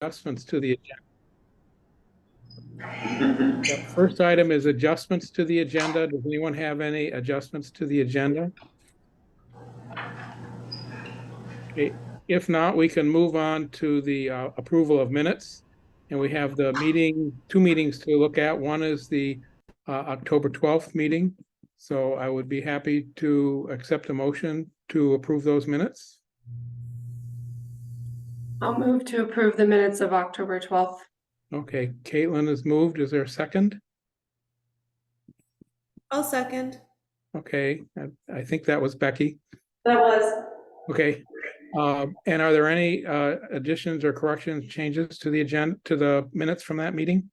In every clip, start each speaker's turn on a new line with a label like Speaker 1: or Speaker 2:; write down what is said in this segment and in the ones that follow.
Speaker 1: adjustments to the agenda. The first item is adjustments to the agenda. Does anyone have any adjustments to the agenda? Okay. If not, we can move on to the approval of minutes. And we have the two meetings to look at. One is the October 12th meeting. So I would be happy to accept a motion to approve those minutes.
Speaker 2: I'll move to approve the minutes of October 12th.
Speaker 1: Okay, Caitlin has moved. Is there a second?
Speaker 3: I'll second.
Speaker 1: Okay, I think that was Becky.
Speaker 3: That was.
Speaker 1: Okay, and are there any additions or corrections, changes to the agenda, to the minutes from that meeting?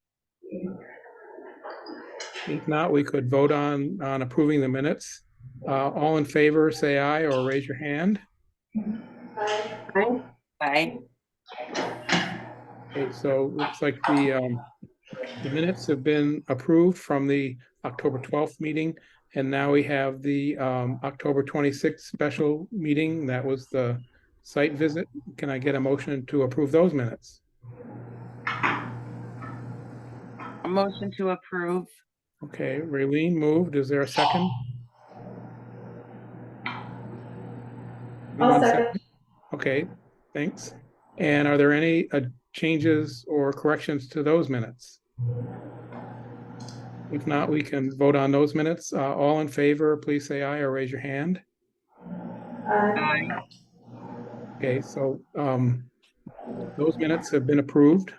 Speaker 1: If not, we could vote on approving the minutes. All in favor, say aye or raise your hand.
Speaker 2: Aye.
Speaker 3: Aye.
Speaker 1: Okay, so looks like the minutes have been approved from the October 12th meeting. And now we have the October 26th special meeting. That was the site visit. Can I get a motion to approve those minutes?
Speaker 3: A motion to approve.
Speaker 1: Okay, Raylene moved. Is there a second?
Speaker 3: I'll second.
Speaker 1: Okay, thanks. And are there any changes or corrections to those minutes? If not, we can vote on those minutes. All in favor, please say aye or raise your hand.
Speaker 3: Aye.
Speaker 1: Okay, so those minutes have been approved.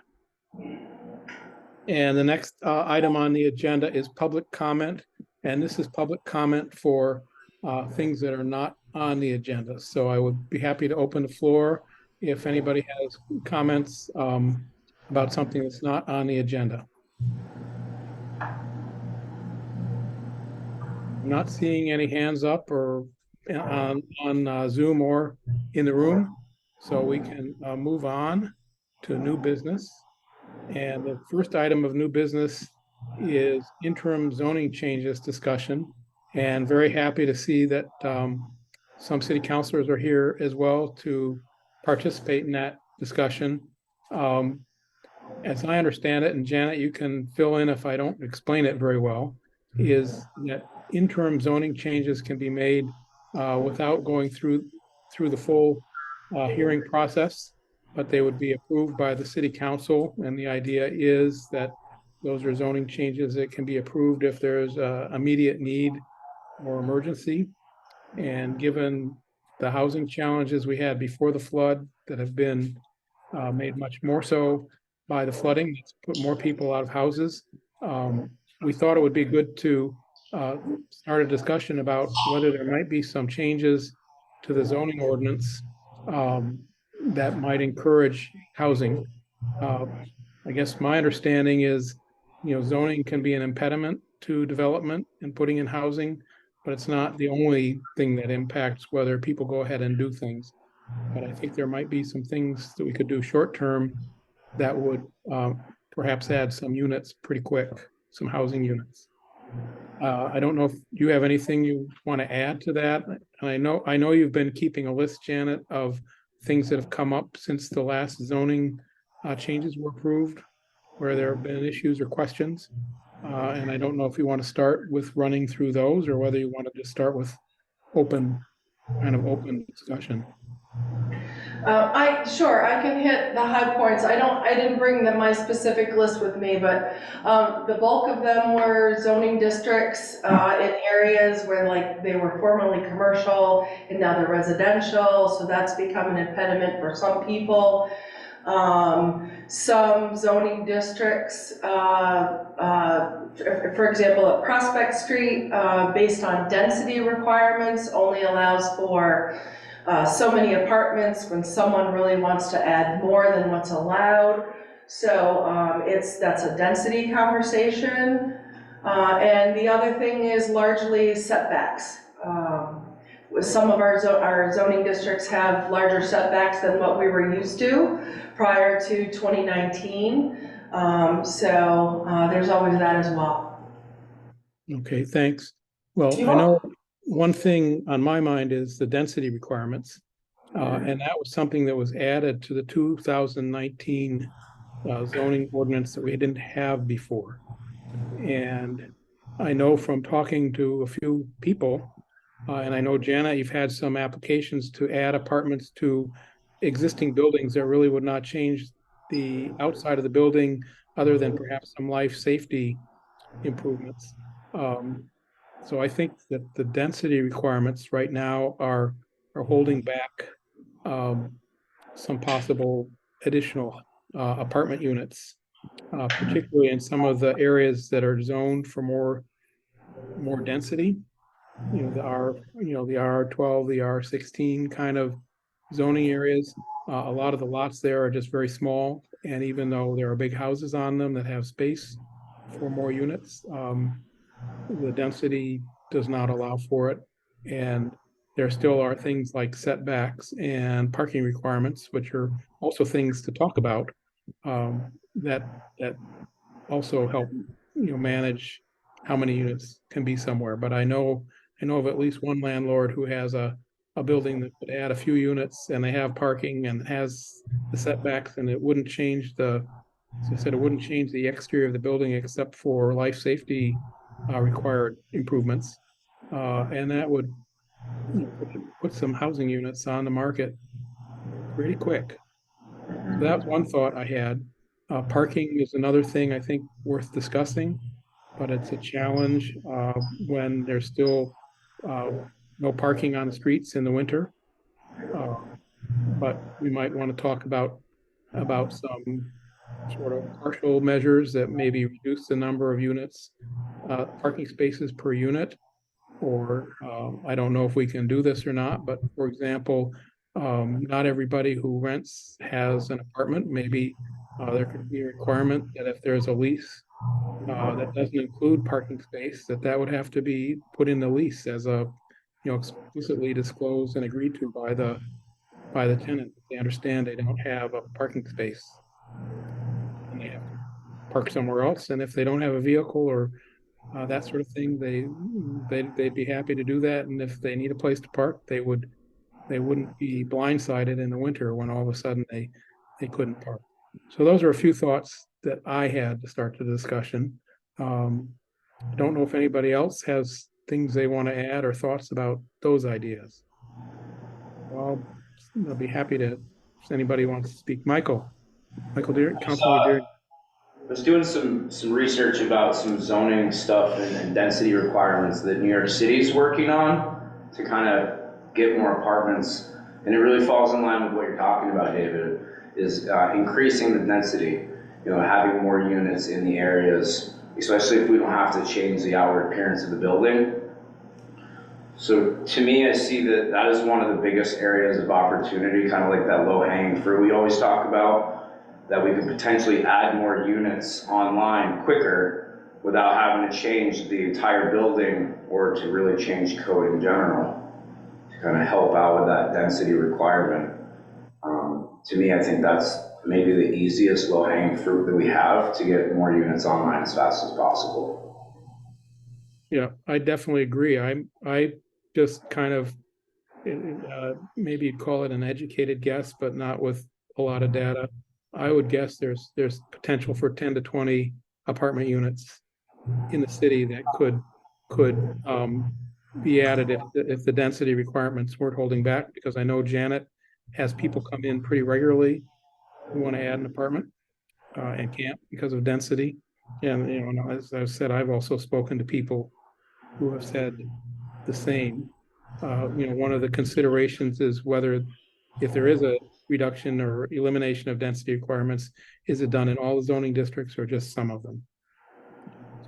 Speaker 1: And the next item on the agenda is public comment. And this is public comment for things that are not on the agenda. So I would be happy to open the floor if anybody has comments about something that's not on the agenda. I'm not seeing any hands up or on Zoom or in the room. So we can move on to new business. And the first item of new business is interim zoning changes discussion. And very happy to see that some city councilors are here as well to participate in that discussion. As I understand it, and Janet, you can fill in if I don't explain it very well, is that interim zoning changes can be made without going through the full hearing process, but they would be approved by the city council. And the idea is that those are zoning changes that can be approved if there's immediate need or emergency. And given the housing challenges we had before the flood that have been made much more so by the flooding, it's put more people out of houses. We thought it would be good to start a discussion about whether there might be some changes to the zoning ordinance that might encourage housing. I guess my understanding is, zoning can be an impediment to development and putting in housing, but it's not the only thing that impacts whether people go ahead and do things. But I think there might be some things that we could do short term that would perhaps add some units pretty quick, some housing units. I don't know if you have anything you want to add to that. And I know you've been keeping a list, Janet, of things that have come up since the last zoning changes were approved, where there have been issues or questions. And I don't know if you want to start with running through those or whether you want to just start with open discussion.
Speaker 4: Sure, I can hit the high points. I didn't bring my specific list with me, but the bulk of them were zoning districts in areas where they were formerly commercial and now they're residential, so that's become an impediment for some people. Some zoning districts, for example, at Prospect Street, based on density requirements, only allows for so many apartments when someone really wants to add more than what's allowed. So that's a density conversation. And the other thing is largely setbacks. Some of our zoning districts have larger setbacks than what we were used to prior to 2019. So there's always that as well.
Speaker 1: Okay, thanks. Well, I know one thing on my mind is the density requirements. And that was something that was added to the 2019 zoning ordinance that we didn't have before. And I know from talking to a few people, and I know, Janet, you've had some applications to add apartments to existing buildings that really would not change the outside of the building other than perhaps some life safety improvements. So I think that the density requirements right now are holding back some possible additional apartment units, particularly in some of the areas that are zoned for more density. The R12, the R16 kind of zoning areas. A lot of the lots there are just very small, and even though there are big houses on them that have space for more units, the density does not allow for it. And there still are things like setbacks and parking requirements, which are also things to talk about, that also help, manage how many units can be somewhere. But I know of at least one landlord who has a building that could add a few units, and they have parking and has the setbacks, and it wouldn't change as I said, it wouldn't change the exterior of the building except for life safety required improvements. And that would put some housing units on the market pretty quick. So that was one thought I had. Parking is another thing I think worth discussing, but it's a challenge when there's still no parking on the streets in the winter. But we might want to talk about some sort of partial measures that maybe reduce the number of units, parking spaces per unit. Or I don't know if we can do this or not, but for example, not everybody who rents has an apartment. Maybe there could be a requirement that if there's a lease that doesn't include parking space, that would have to be put in the lease as explicitly disclosed and agreed to by the tenant. They understand they don't have a parking space and they have to park somewhere else. And if they don't have a vehicle or that sort of thing, they'd be happy to do that. And if they need a place to park, they wouldn't be blindsided in the winter when all of a sudden they couldn't park. So those are a few thoughts that I had to start the discussion. I don't know if anybody else has things they want to add or thoughts about those ideas. Well, I'll be happy to, if anybody wants to speak. Michael Deering, Councilor Deering.
Speaker 5: I was doing some research about some zoning stuff and density requirements that New York City is working on to kind of get more apartments. And it really falls in line with what you're talking about, David, is increasing the density, having more units in the areas, especially if we don't have to change the outward appearance of the building. So to me, I see that is one of the biggest areas of opportunity, kind of like that low-hanging fruit we always talk about, that we could potentially add more units online quicker without having to change the entire building or to really change code in general to kind of help out with that density requirement. To me, I think that's maybe the easiest low-hanging fruit that we have to get more units online as fast as possible.
Speaker 1: Yeah, I definitely agree. I just kind of maybe you'd call it an educated guess, but not with a lot of data. I would guess there's potential for 10 to 20 apartment units in the city that could be added if the density requirements weren't holding back, because I know Janet has people come in pretty regularly who want to add an apartment and can't because of density. And as I've said, I've also spoken to people who have said the same. One of the considerations is whether, if there is a reduction or elimination of density requirements, is it done in all the zoning districts or just some of them?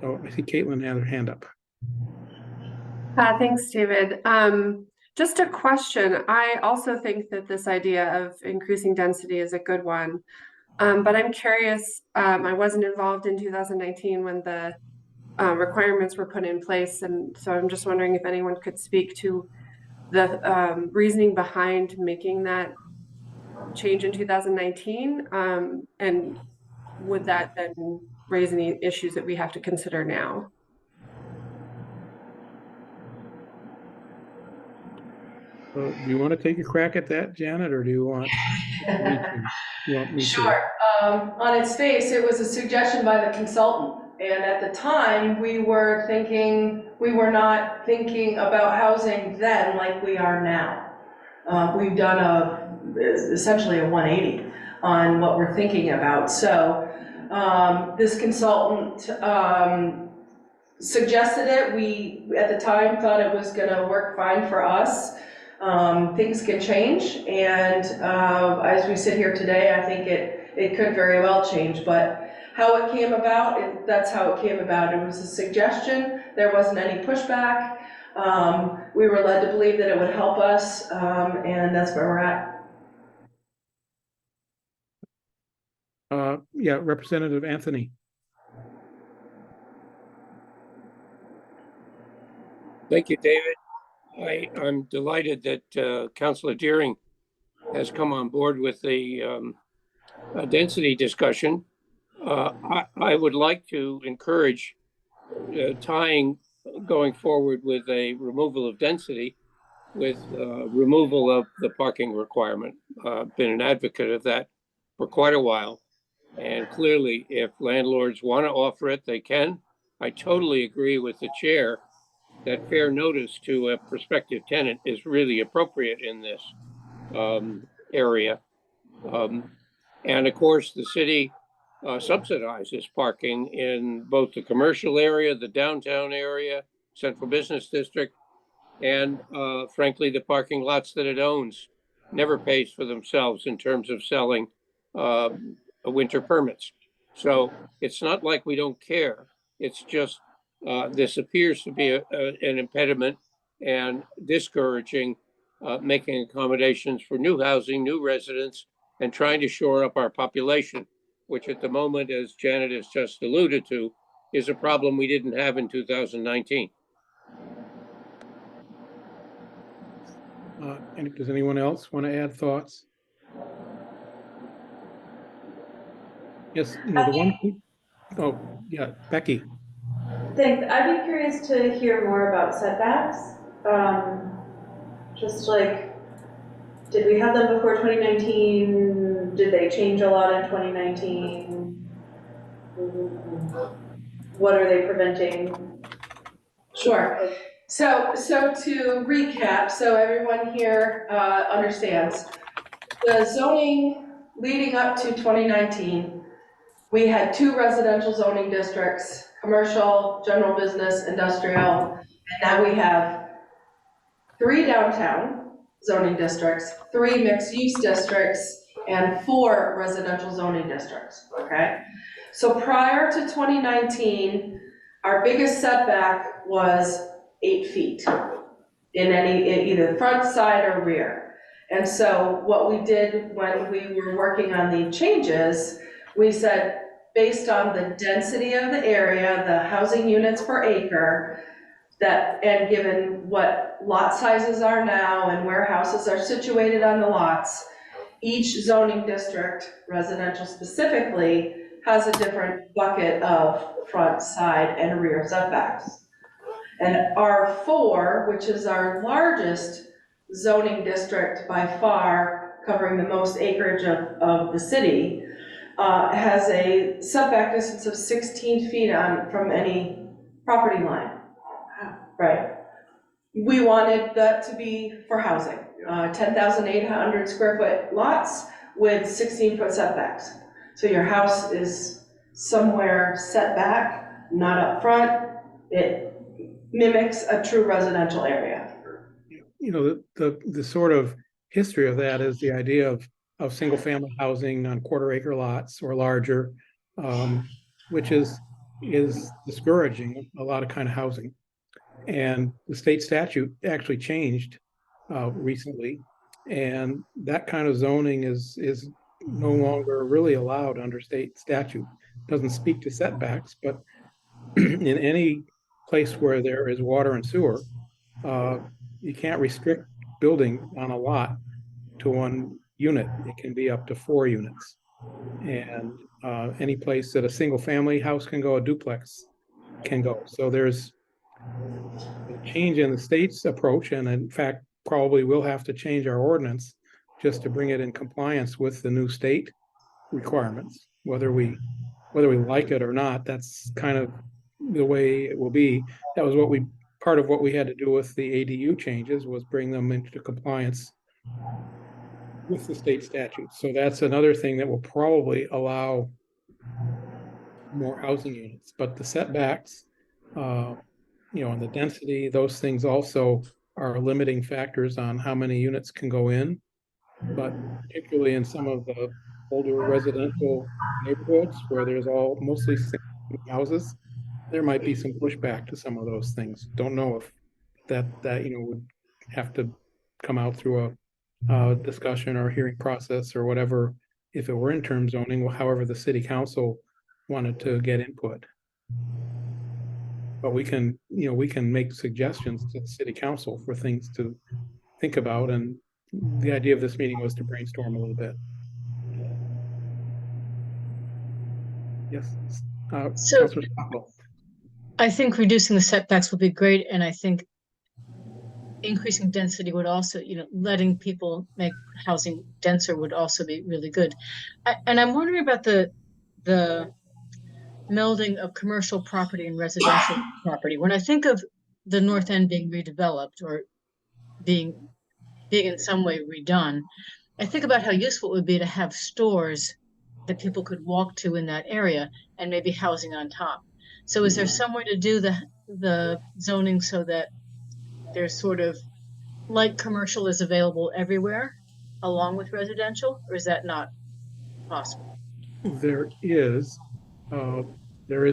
Speaker 1: So I see Caitlin had her hand up.
Speaker 2: Thanks, David. Just a question. I also think that this idea of increasing density is a good one. But I'm curious, I wasn't involved in 2019 when the requirements were put in place. And so I'm just wondering if anyone could speak to the reasoning behind making that change in 2019. And would that then raise any issues that we have to consider now?
Speaker 1: Do you want to take a crack at that, Janet, or do you want me to? You want me to?
Speaker 4: Sure. On its face, it was a suggestion by the consultant. And at the time, we were not thinking about housing then like we are now. We've done essentially a 180 on what we're thinking about. So this consultant suggested it. We, at the time, thought it was gonna work fine for us. Things can change, and as we sit here today, I think it could very well change, but how it came about, that's how it came about. It was a suggestion, there wasn't any pushback. We were led to believe that it would help us, and that's where we're at.
Speaker 1: Yeah, Representative Anthony.
Speaker 6: Thank you, David. I'm delighted that Councilor Deering has come on board with the density discussion. I would like to encourage tying going forward with a removal of density with removal of the parking requirement. Been an advocate of that for quite a while. And clearly, if landlords want to offer it, they can. I totally agree with the chair that fair notice to a prospective tenant is really appropriate in this area. And of course, the city subsidizes parking in both the commercial area, the downtown area, central business district, and frankly, the parking lots that it owns never pays for themselves in terms of selling winter permits. So it's not like we don't care. It's just this appears to be an impediment and discouraging making accommodations for new housing, new residents, and trying to shore up our population, which at the moment, as Janet has just alluded to, is a problem we didn't have in 2019.
Speaker 1: And does anyone else want to add thoughts? Yes, the one. Oh, yeah, Becky.
Speaker 7: Thanks. I'd be curious to hear more about setbacks. Just like, did we have them before 2019? Did they change a lot in 2019? What are they preventing?
Speaker 4: Sure. So to recap, so everyone here understands, the zoning leading up to 2019, we had 2 residential zoning districts, commercial, general business, industrial, and now we have 3 downtown zoning districts, 3 mixed-use districts, and 4 residential zoning districts, okay? So prior to 2019, our biggest setback was 8 feet in either front, side, or rear. And so what we did when we were working on the changes, we said, based on the density of the area, the housing units per acre, and given what lot sizes are now and where houses are situated on the lots, each zoning district, residential specifically, has a different bucket of front, side, and rear setbacks. And R4, which is our largest zoning district by far, covering the most acreage of the city, has a setback distance of 16 feet from any property line. Right. We wanted that to be for housing, 10,800 square foot lots with 16-foot setbacks. So your house is somewhere set back, not up front. It mimics a true residential area.
Speaker 1: You know, the sort of history of that is the idea of single family housing on quarter-acre lots or larger, which is discouraging a lot of kind of housing. And the state statute actually changed recently, and that kind of zoning is no longer really allowed under state statute. Doesn't speak to setbacks, but in any place where there is water and sewer, you can't restrict building on a lot to 1 unit. It can be up to 4 units. And any place that a single family house can go, a duplex can go. So there's a change in the state's approach, and in fact, probably will have to change our ordinance just to bring it in compliance with the new state requirements, whether we like it or not. That's kind of the way it will be. That was part of what we had to do with the ADU changes, was bring them into compliance with the state statute. So that's another thing that will probably allow more housing units, but the setbacks, and the density, those things also are limiting factors on how many units can go in. But particularly in some of the older residential neighborhoods where there's all mostly single houses, there might be some pushback to some of those things. Don't know if that would have to come out through a discussion or hearing process or whatever, if it were interim zoning, however the city council wanted to get input. But we can make suggestions to the city council for things to think about, and the idea of this meeting was to brainstorm a little bit. Yes.
Speaker 8: So
Speaker 1: Councilor Stockwell.
Speaker 8: I think reducing the setbacks would be great, and I think increasing density would also, letting people make housing denser would also be really good. And I'm wondering about the melding of commercial property and residential property. When I think of the North End being redeveloped or being in some way redone, I think about how useful it would be to have stores that people could walk to in that area and maybe housing on top. So is there some way to do the zoning so that there's sort of light commercial is available everywhere along with residential, or is that not possible?
Speaker 1: There is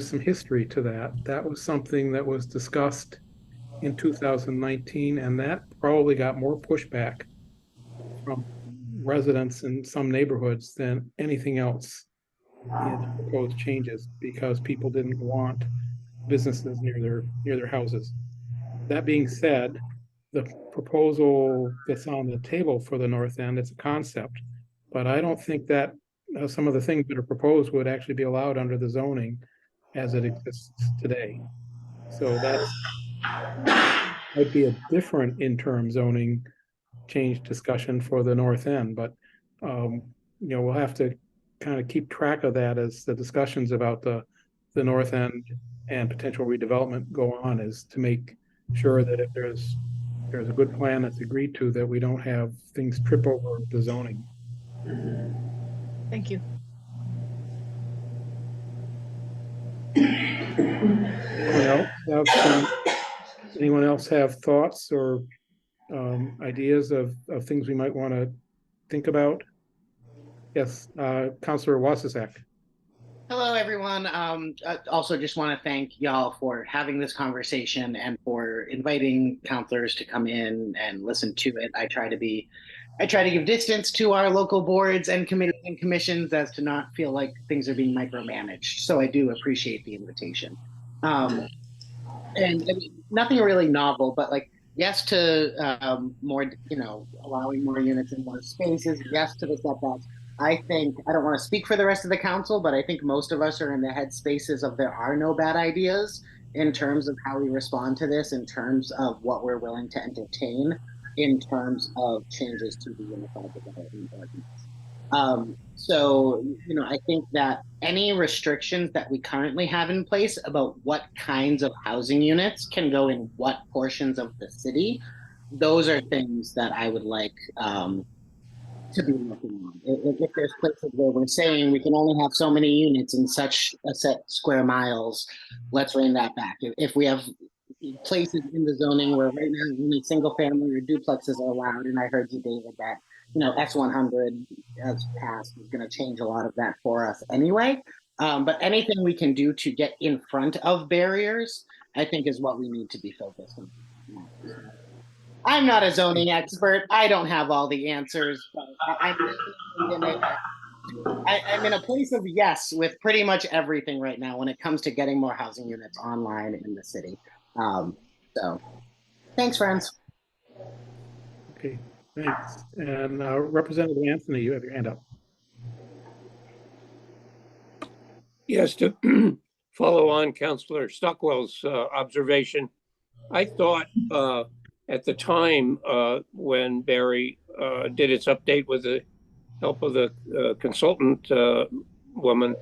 Speaker 1: some history to that. That was something that was discussed in 2019, and that probably got more pushback from residents in some neighborhoods than anything else in the proposed changes, because people didn't want businesses near their houses. That being said, the proposal that's on the table for the North End, it's a concept, but I don't think that some of the things that are proposed would actually be allowed under the zoning as it exists today. So that might be a different interim zoning change discussion for the North End, but we'll have to kind of keep track of that as the discussions about the North End and potential redevelopment go on, is to make sure that if there's a good plan that's agreed to, that we don't have things trip over the zoning.
Speaker 8: Thank you.
Speaker 1: Anyone else have thoughts or ideas of things we might want to think about? Yes, Councilor Wassisak.
Speaker 9: Hello, everyone. I also just want to thank y'all for having this conversation and for inviting counselors to come in and listen to it. I try to give distance to our local boards and committees and commissions as to not feel like things are being micromanaged. So I do appreciate the invitation. And I mean, nothing really novel, but like, yes to more, allowing more units in more spaces. Yes to the setbacks. I think, I don't want to speak for the rest of the council, but I think most of us are in the headspaces of there are no bad ideas in terms of how we respond to this, in terms of what we're willing to entertain, in terms of changes to the Unified Development Ordinance. So, I think that any restrictions that we currently have in place about what kinds of housing units can go in what portions of the city, those are things that I would like to be looking on. If there's places where we're saying we can only have so many units in such a set square miles, let's rein that back. If we have places in the zoning where right now only single family or duplexes are allowed, and I heard you, David, that S100 as passed is going to change a lot of that for us anyway. But anything we can do to get in front of barriers, I think, is what we need to be focused on. I'm not a zoning expert. I don't have all the answers, but I'm in a place of yes with pretty much everything right now when it comes to getting more housing units online in the city. So thanks, friends.
Speaker 1: Okay, thanks. And Representative Anthony, you have your hand up.
Speaker 6: Yes, to follow on Councillor Stockwell's observation, I thought at the time when Barre did its update with the help of the consultant woman,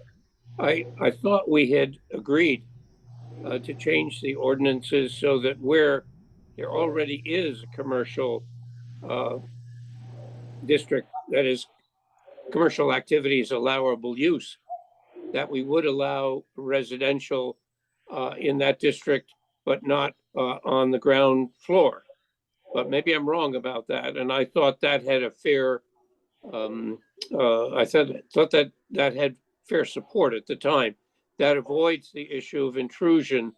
Speaker 6: I thought we had agreed to change the ordinances so that where there already is a commercial district, that is, commercial activities allowable use, that we would allow residential in that district, but not on the ground floor. But maybe I'm wrong about that. And I thought that had a fair, I thought that that had fair support at the time. That avoids the issue of intrusion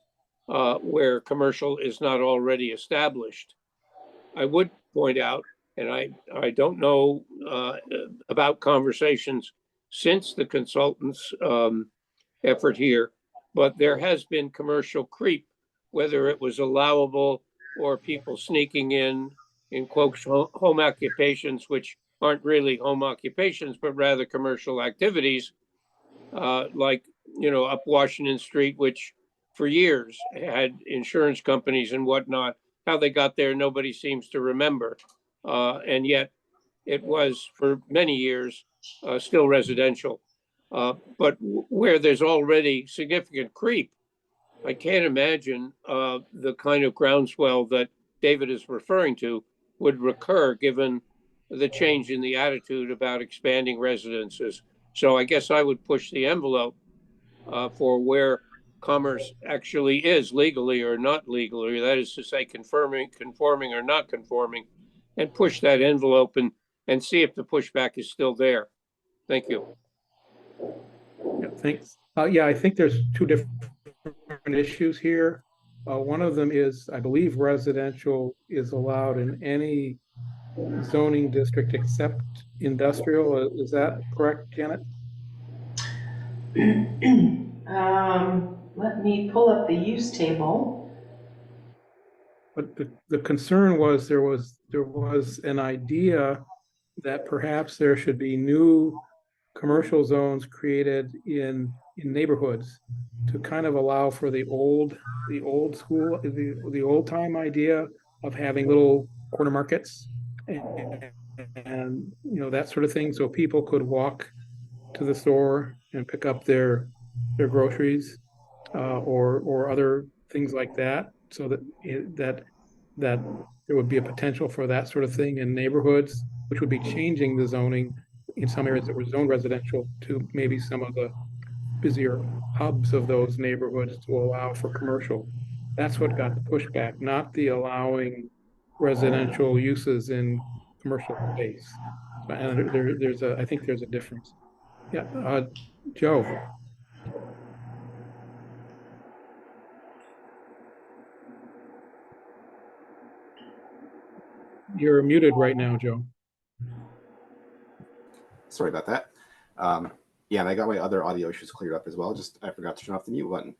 Speaker 6: where commercial is not already established. I would point out, and I don't know about conversations since the consultant's effort here, but there has been commercial creep, whether it was allowable or people sneaking in quotes, home occupations, which aren't really home occupations, but rather commercial activities, like, up Washington Street, which for years had insurance companies and whatnot. How they got there, nobody seems to remember. And yet it was for many years still residential. But where there's already significant creep, I can't imagine the kind of groundswell that David is referring to would recur given the change in the attitude about expanding residences. So I guess I would push the envelope for where commerce actually is legally or not legally, that is to say, conforming or not conforming, and push that envelope and see if the pushback is still there. Thank you.
Speaker 1: Yeah, thanks. Yeah, I think there's two different issues here. One of them is, I believe residential is allowed in any zoning district except industrial. Is that correct, Janet?
Speaker 4: Let me pull up the use table.
Speaker 1: But the concern was there was an idea that perhaps there should be new commercial zones created in neighborhoods to kind of allow for the old school, the old time idea of having little corner markets and that sort of thing, so people could walk to the store and pick up their groceries or other things like that, so that there would be a potential for that sort of thing in neighborhoods, which would be changing the zoning in some areas that were zoned residential to maybe some of the busier hubs of those neighborhoods to allow for commercial. That's what got the pushback, not the allowing residential uses in commercial space. And I think there's a difference. Yeah, Joe. You're muted right now, Joe.
Speaker 10: Sorry about that. Yeah, and I got my other audio issues cleared up as well. Just I forgot to turn off the mute button.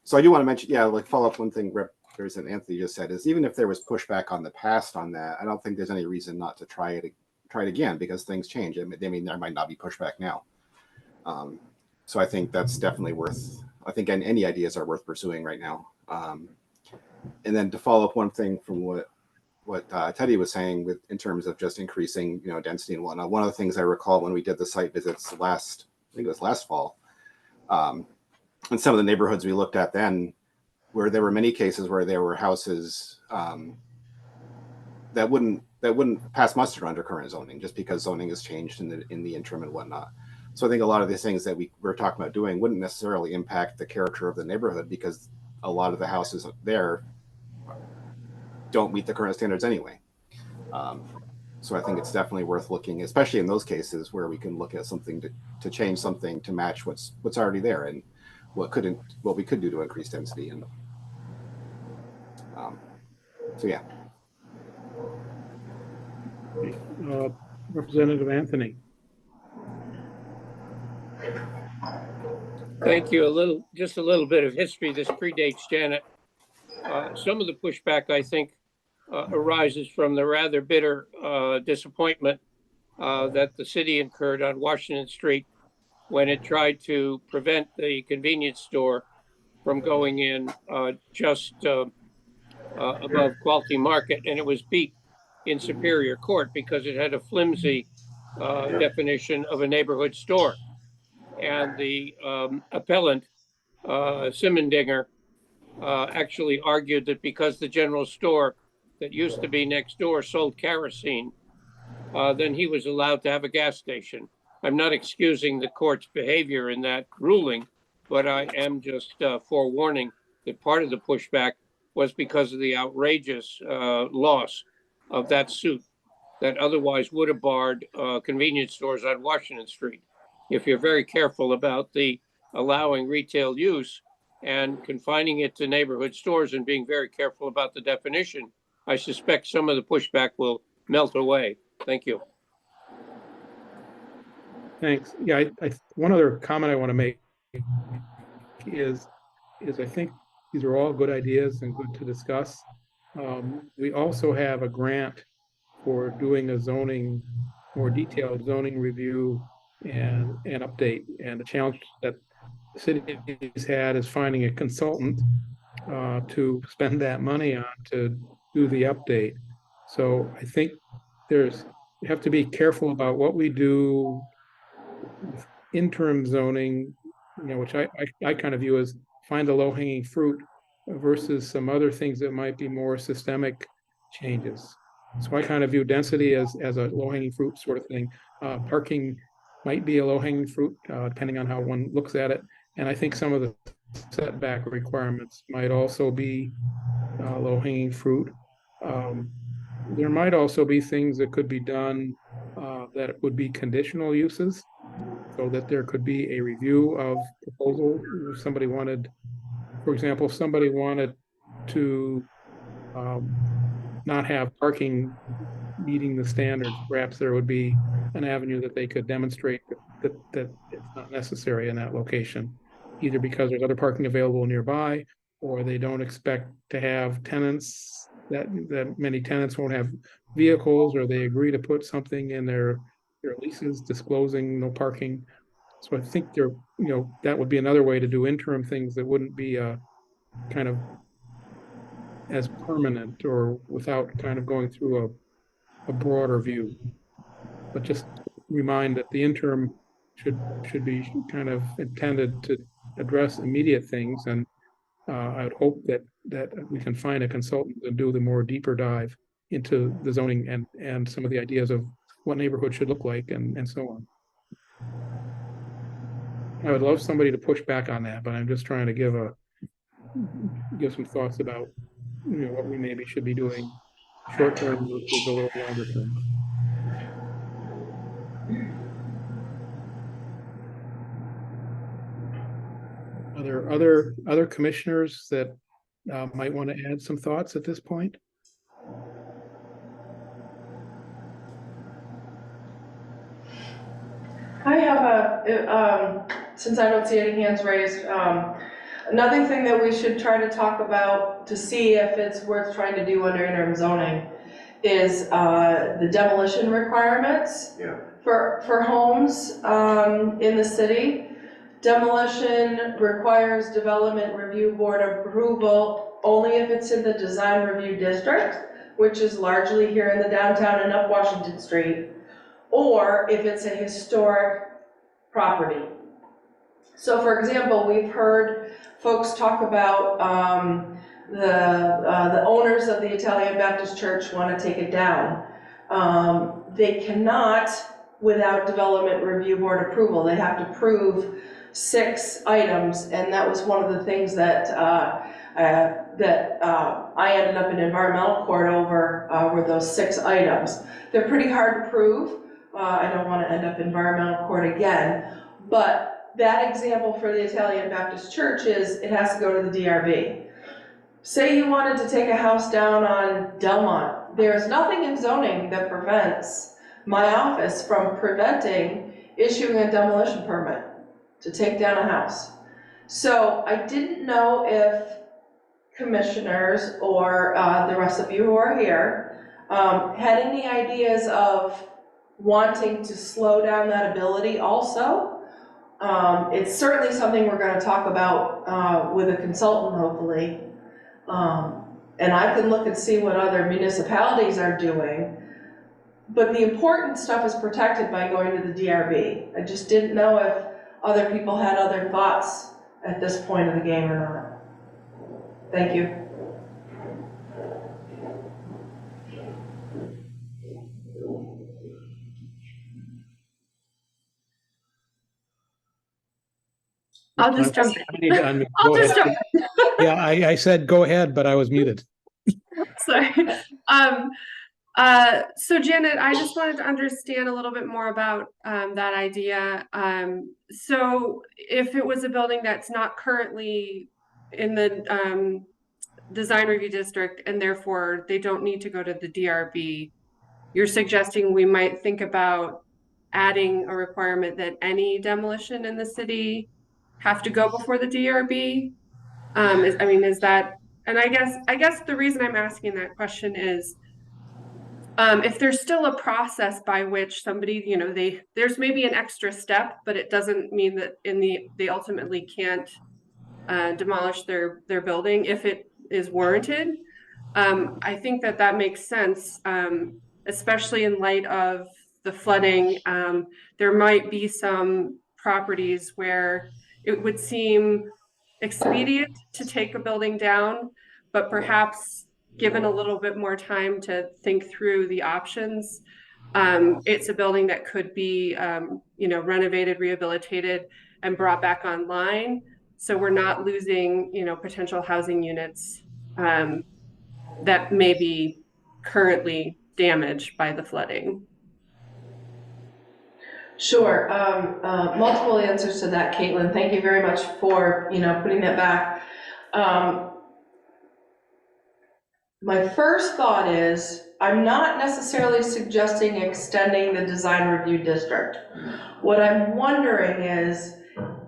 Speaker 10: So I do want to mention, follow up one thing Representative Anthony just said is even if there was pushback on the past on that, I don't think there's any reason not to try it again because things change. I mean, there might not be pushback now. So I think that's definitely worth. I think any ideas are worth pursuing right now. And then to follow up one thing from what Teddy was saying in terms of just increasing, density and whatnot. One of the things I recall when we did the site visits I think it was last fall, in some of the neighborhoods we looked at then, where there were many cases where there were houses that wouldn't pass muster under current zoning just because zoning has changed in the interim and whatnot. So I think a lot of these things that we're talking about doing wouldn't necessarily impact the character of the neighborhood because a lot of the houses there don't meet the current standards anyway. So I think it's definitely worth looking, especially in those cases where we can look at something to change something to match what's already there and what we could do to increase density. And so yeah.
Speaker 1: Representative Anthony.
Speaker 6: Thank you. Just a little bit of history. This predates Janet. Some of the pushback, I think, arises from the rather bitter disappointment that the city incurred on Washington Street when it tried to prevent the convenience store from going in just above Quality Market, and it was beat in Superior Court because it had a flimsy definition of a neighborhood store. And the appellant, Simendinger, actually argued that because the general store that used to be next door sold kerosene, then he was allowed to have a gas station. I'm not excusing the court's behavior in that ruling, but I am just forewarning that part of the pushback was because of the outrageous loss of that suit that otherwise would have barred convenience stores on Washington Street. If you're very careful about the allowing retail use and confining it to neighborhood stores and being very careful about the definition, I suspect some of the pushback will melt away. Thank you.
Speaker 1: Thanks. Yeah, one other comment I want to make is I think these are all good ideas and good to discuss. We also have a grant for doing a more detailed zoning review and update. And the challenge that the city's had is finding a consultant to spend that money on to do the update. So I think we have to be careful about what we do with interim zoning, which I kind of view as find the low-hanging fruit versus some other things that might be more systemic changes. So I kind of view density as a low-hanging fruit sort of thing. Parking might be a low-hanging fruit, depending on how one looks at it. And I think some of the setback requirements might also be low-hanging fruit. There might also be things that could be done that would be conditional uses, so that there could be a review of proposal. If somebody wanted, for example, if somebody wanted to not have parking meeting the standards, perhaps there would be an avenue that they could demonstrate that it's not necessary in that location, either because there's other parking available nearby, or they don't expect to have tenants, that many tenants won't have vehicles, or they agree to put something in their leases disclosing no parking. So I think that would be another way to do interim things that wouldn't be kind of as permanent or without kind of going through a broader view. But just remind that the interim should be kind of intended to address immediate things, and I would hope that we can find a consultant and do the more deeper dive into the zoning and some of the ideas of what neighborhood should look like and so on. I would love somebody to push back on that, but I'm just trying to give some thoughts about what we maybe should be doing short term versus a little longer term. Are there other commissioners that might want to add some thoughts at this point?
Speaker 4: I have since I don't see any hands raised, another thing that we should try to talk about to see if it's worth trying to do under interim zoning is the demolition requirements for homes in the city. Demolition requires development review board approval only if it's in the design review district, which is largely here in the downtown and up Washington Street, or if it's a historic property. So for example, we've heard folks talk about the owners of the Italian Baptist Church want to take it down. They cannot without development review board approval. They have to prove 6 items, and that was one of the things that I ended up in environmental court over were those 6 items. They're pretty hard to prove. I don't want to end up in environmental court again, but that example for the Italian Baptist Church is it has to go to the DRB. Say you wanted to take a house down on Delmont. There's nothing in zoning that prevents my office from preventing issuing a demolition permit to take down a house. So I didn't know if commissioners or the rest of you who are here had any ideas of wanting to slow down that ability also. It's certainly something we're going to talk about with a consultant, hopefully. And I can look and see what other municipalities are doing. But the important stuff is protected by going to the DRB. I just didn't know if other people had other thoughts at this point of the game or not. Thank you.
Speaker 2: I'll just jump in.
Speaker 1: I need to unmute.
Speaker 2: I'll
Speaker 1: Go
Speaker 2: just
Speaker 1: ahead.
Speaker 2: jump.
Speaker 1: Yeah, I said go ahead, but I was muted.
Speaker 2: Sorry. So Janet, I just wanted to understand a little bit more about that idea. So if it was a building that's not currently in the design review district and therefore they don't need to go to the DRB, you're suggesting we might think about adding a requirement that any demolition in the city have to go before the DRB? Is that, and I guess the reason I'm asking that question is, if there's still a process by which somebody, there's maybe an extra step, but it doesn't mean that they ultimately can't demolish their building if it is warranted. I think that makes sense, especially in light of the flooding. There might be some properties where it would seem expedient to take a building down, but perhaps given a little bit more time to think through the options, it's a building that could be, renovated, rehabilitated, and brought back online. So we're not losing, potential housing units that may be currently damaged by the flooding.
Speaker 4: Sure. Multiple answers to that, Caitlin. Thank you very much for, putting that back. My first thought is, I'm not necessarily suggesting extending the design review district. What I'm wondering is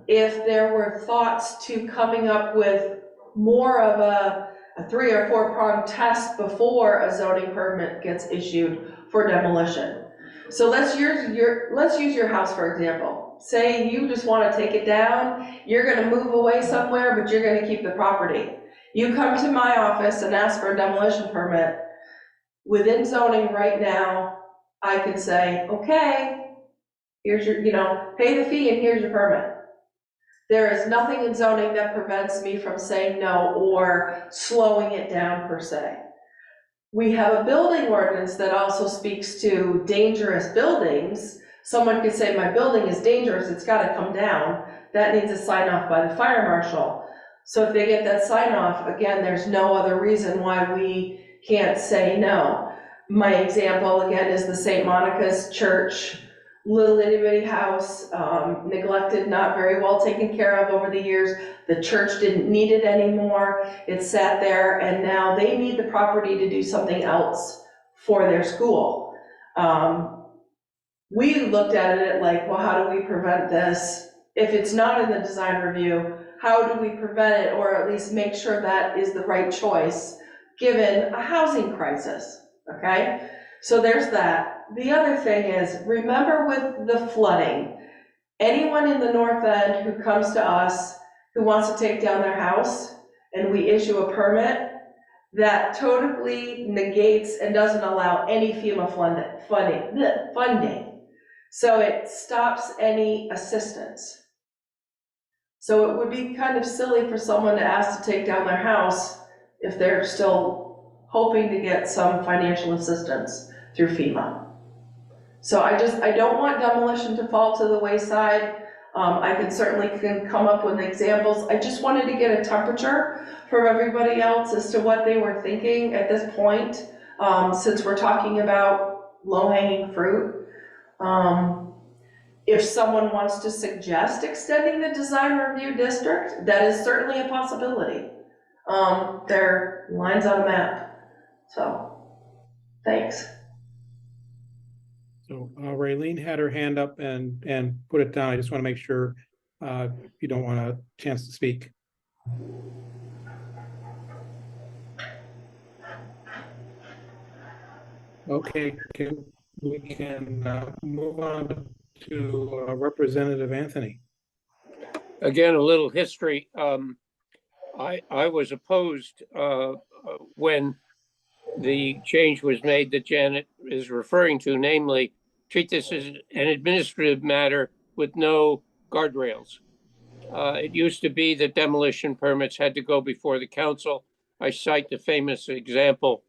Speaker 4: if there were thoughts to coming up with more of a 3 or 4 prong test before a zoning permit gets issued for demolition. So let's use your house for example. Say you just want to take it down, you're going to move away somewhere, but you're going to keep the property. You come to my office and ask for a demolition permit. Within zoning right now, I can say, okay, here's your, pay the fee and here's your permit. There is nothing in zoning that prevents me from saying no or slowing it down per se. We have a building ordinance that also speaks to dangerous buildings. Someone could say, my building is dangerous, it's got to come down. That needs a sign off by the fire marshal. So if they get that sign off, again, there's no other reason why we can't say no. My example, again, is the St. Monica's Church, little itty bitty house, neglected, not very well taken care of over the years. The church didn't need it anymore. It sat there and now they need the property to do something else for their school. We looked at it like, well, how do we prevent this? If it's not in the design review, how do we prevent it or at least make sure that is the right choice given a housing crisis, okay? So there's that. The other thing is, remember with the flooding, anyone in the north end who comes to us who wants to take down their house and we issue a permit, that totally negates and doesn't allow any FEMA funding. So it stops any assistance. So it would be kind of silly for someone to ask to take down their house if they're still hoping to get some financial assistance through FEMA. So I don't want demolition to fall to the wayside. I can certainly come up with examples. I just wanted to get a temperature from everybody else as to what they were thinking at this point, since we're talking about low-hanging fruit. If someone wants to suggest extending the design review district, that is certainly a possibility. There are lines on a map. So, thanks.
Speaker 1: So Raylene had her hand up and put it down. I just want to make sure you don't want a chance to speak. Okay, we can move on to Representative Anthony.
Speaker 6: Again, a little history. I was opposed when the change was made that Janet is referring to, namely, treat this as an administrative matter with no guardrails. It used to be that demolition permits had to go before the council. I cite the famous example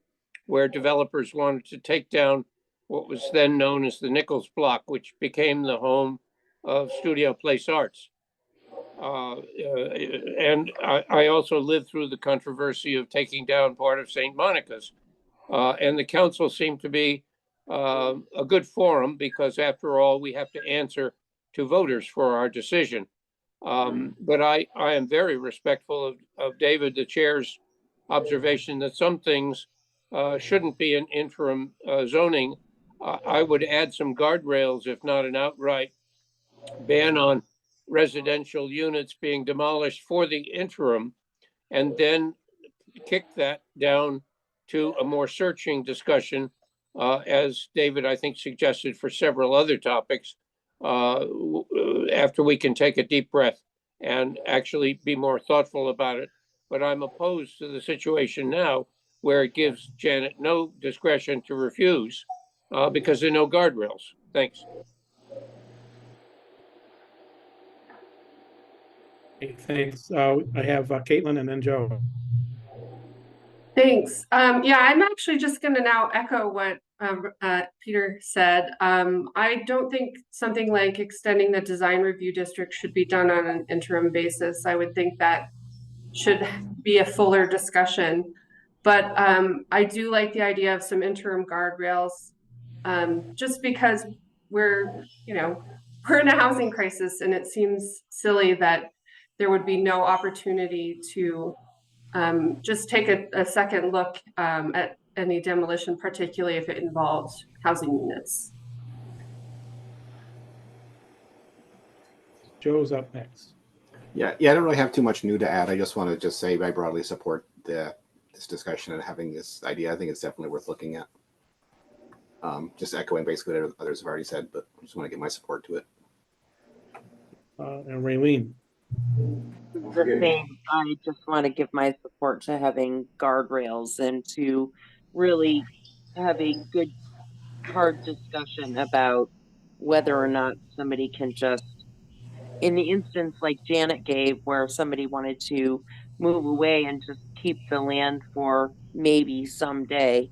Speaker 6: where developers wanted to take down what was then known as the Nichols Block, which became the home of Studio Place Arts. And I also lived through the controversy of taking down part of St. Monica's. And the council seemed to be a good forum because, after all, we have to answer to voters for our decision. But I am very respectful of David, the chair's observation that some things shouldn't be an interim zoning. I would add some guardrails, if not an outright ban on residential units being demolished for the interim, and then kick that down to a more searching discussion, as David, I think, suggested for several other topics, after we can take a deep breath and actually be more thoughtful about it. But I'm opposed to the situation now where it gives Janet no discretion to refuse because there are no guardrails. Thanks.
Speaker 1: Okay, thanks. I have Caitlin and then Joe.
Speaker 2: Thanks. Yeah, I'm actually just going to now echo what Peter said. I don't think something like extending the design review district should be done on an interim basis. I would think that should be a fuller discussion. But I do like the idea of some interim guardrails, just because we're in a housing crisis, and it seems silly that there would be no opportunity to just take a second look at any demolition, particularly if it involves housing units.
Speaker 1: Joe's up next.
Speaker 10: Yeah, I don't really have too much new to add. I just want to just say I broadly support this discussion and having this idea. I think it's definitely worth looking at. Just echoing basically what others have already said, but I just want to give my support to it.
Speaker 1: And Raylene.
Speaker 3: The same. I just want to give my support to having guardrails and to really have a good, hard discussion about whether or not somebody can just, in the instance like Janet gave, where somebody wanted to move away and just keep the land for maybe someday,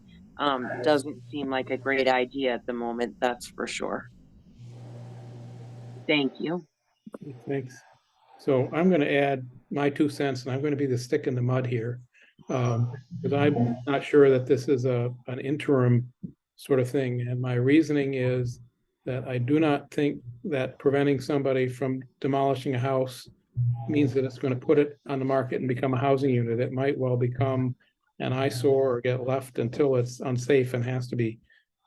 Speaker 3: doesn't seem like a great idea at the moment, that's for sure. Thank you.
Speaker 1: Thanks. So I'm going to add my 2 cents, and I'm going to be the stick in the mud here, because I'm not sure that this is an interim sort of thing. And my reasoning is that I do not think that preventing somebody from demolishing a house means that it's going to put it on the market and become a housing unit. It might well become an eyesore or get left until it's unsafe and has to be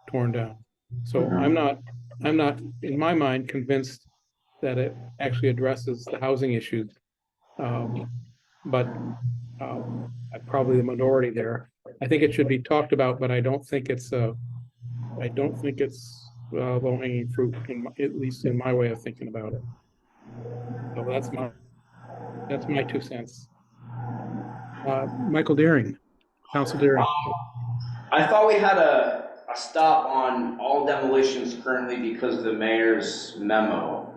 Speaker 1: torn down. So I'm not, in my mind, convinced that it actually addresses the housing issues. But probably the minority there. I think it should be talked about, but I don't think it's low-hanging fruit, at least in my way of thinking about it. So that's my 2 cents. Michael Deering, Council Deering.
Speaker 5: I thought we had a stop on all demolitions currently because of the mayor's memo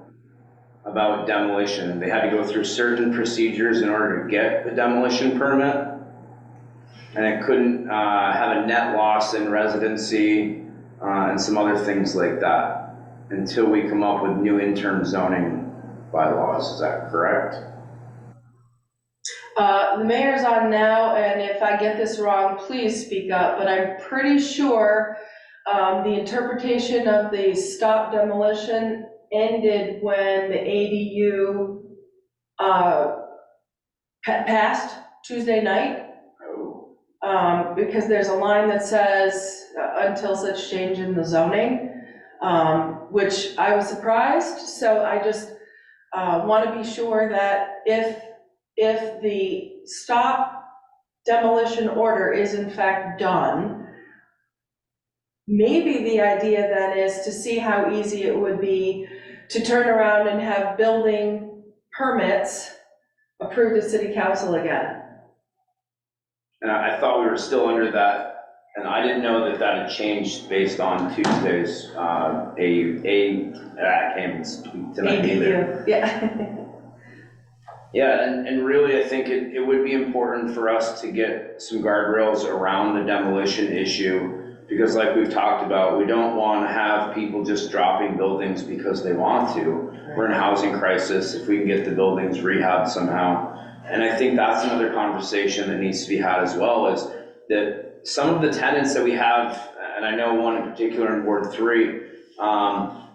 Speaker 5: about demolition. They had to go through certain procedures in order to get a demolition permit, and it couldn't have a net loss in residency and some other things like that until we come up with new interim zoning bylaws. Is that correct?
Speaker 4: The mayor's on now, and if I get this wrong, please speak up, but I'm pretty sure the interpretation of the stop demolition ended when the ADU passed Tuesday night. Because there's a line that says until such change in the zoning, which I was surprised. So I just want to be sure that if the stop demolition order is in fact done, maybe the idea then is to see how easy it would be to turn around and have building permits approved at city council again.
Speaker 5: And I thought we were still under that, and I didn't know that that had changed based on Tuesday's, I can't even speak tonight either.
Speaker 4: ADU, yeah.
Speaker 5: Yeah, and really, I think it would be important for us to get some guardrails around the demolition issue, because like we've talked about, we don't want to have people just dropping buildings because they want to. We're in a housing crisis. If we can get the buildings rehabbed somehow. And I think that's another conversation that needs to be had as well, is that some of the tenants that we have, and I know one in particular in Ward 3,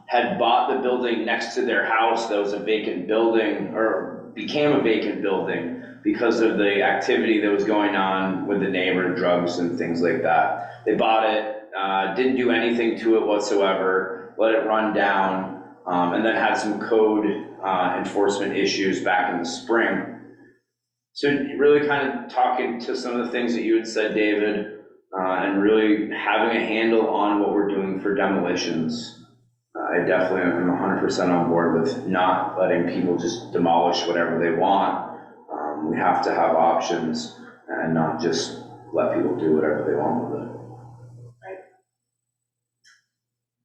Speaker 5: had bought the building next to their house that was a vacant building, or became a vacant building because of the activity that was going on with the neighbor, drugs and things like that. They bought it, didn't do anything to it whatsoever, let it run down, and then had some code enforcement issues back in the spring. So really kind of talking to some of the things that you had said, David, and really having a handle on what we're doing for demolitions. I definitely am 100% on board with not letting people just demolish whatever they want. We have to have options and not just let people do whatever they want with it.
Speaker 4: Right.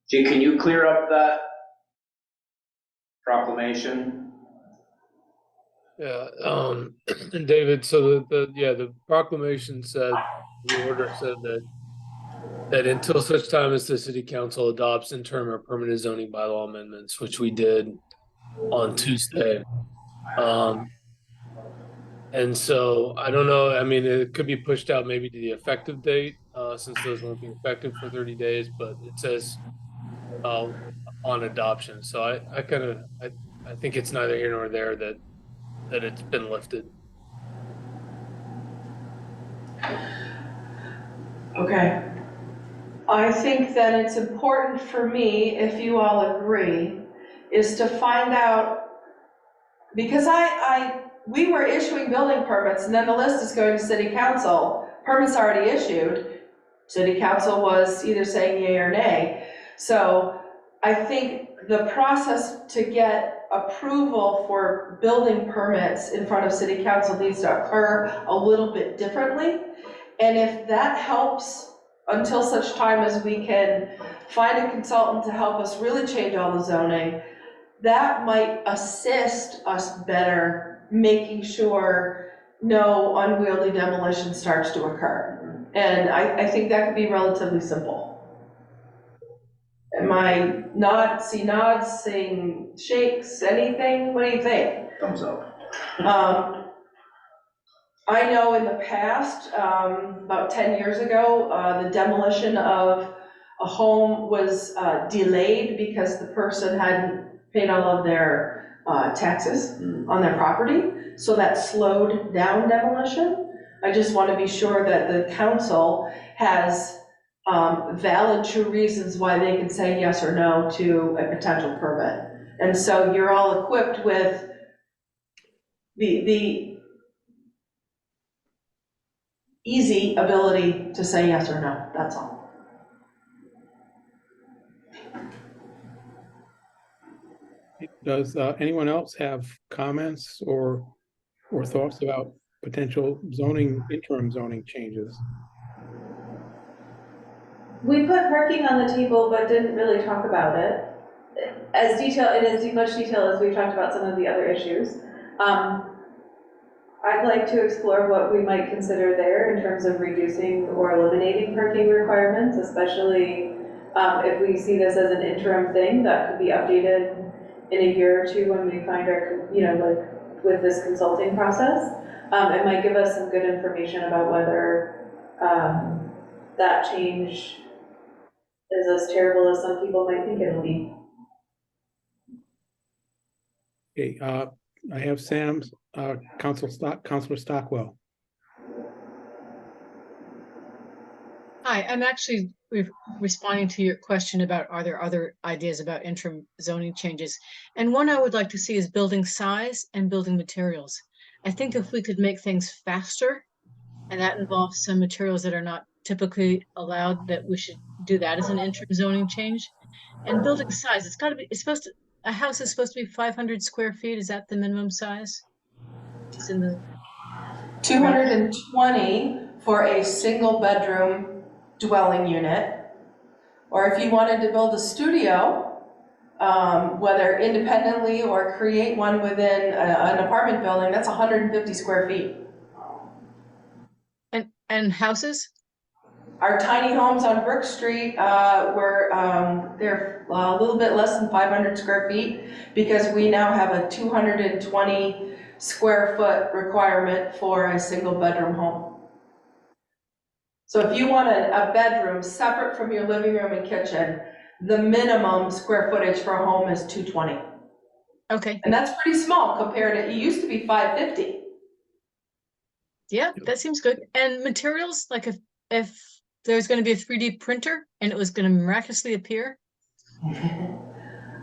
Speaker 5: Jay, can you clear up that proclamation?
Speaker 11: Yeah, and David, so the proclamation said, the order said that until such time as the city council adopts interim or permanent zoning bylaw amendments, which we did on Tuesday. And so I don't know, I mean, it could be pushed out maybe to the effective date, since those won't be effective for 30 days, but it says on adoption. So I think it's neither here nor there that it's been lifted.
Speaker 4: Okay. I think that it's important for me, if you all agree, is to find out, because we were issuing building permits and then the list is going to city council, permits already issued, city council was either saying yay or nay. So I think the process to get approval for building permits in front of city council needs to occur a little bit differently. And if that helps until such time as we can find a consultant to help us really change all the zoning, that might assist us better making sure no unwieldy demolition starts to occur. And I think that could be relatively simple. Am I nods, saying shakes, anything? What do you think?
Speaker 5: Thumbs up.
Speaker 4: I know in the past, about 10 years ago, the demolition of a home was delayed because the person hadn't paid all of their taxes on their property. So that slowed down demolition. I just want to be sure that the council has valid, true reasons why they can say yes or no to a potential permit. And so you're all equipped with the easy ability to say yes or no, that's all.
Speaker 1: Does anyone else have comments or thoughts about potential interim zoning changes?
Speaker 7: We put parking on the table, but didn't really talk about it in as much detail as we've talked about some of the other issues. I'd like to explore what we might consider there in terms of reducing or eliminating parking requirements, especially if we see this as an interim thing that could be updated in a year or two when we find our, like with this consulting process. It might give us some good information about whether that change is as terrible as some people might think it'll be.
Speaker 1: Okay, I have Sam's, Councilor Stockwell.
Speaker 8: Hi, I'm actually responding to your question about are there other ideas about interim zoning changes? And one I would like to see is building size and building materials. I think if we could make things faster, and that involves some materials that are not typically allowed, that we should do that as an interim zoning change. And building size, a house is supposed to be 500 square feet. Is that the minimum size? It's in the
Speaker 4: 220 for a single bedroom dwelling unit. Or if you wanted to build a studio, whether independently or create one within an apartment building, that's 150 square feet.
Speaker 8: And houses?
Speaker 4: Our tiny homes on Brook Street they're a little bit less than 500 square feet because we now have a 220 square foot requirement for a single bedroom home. So if you want a bedroom separate from your living room and kitchen, the minimum square footage for a home is 220.
Speaker 8: Okay.
Speaker 4: And that's pretty small compared to, it used to be 550.
Speaker 8: Yeah, that seems good. And materials, like if there's going to be a 3D printer and it was going to miraculously appear?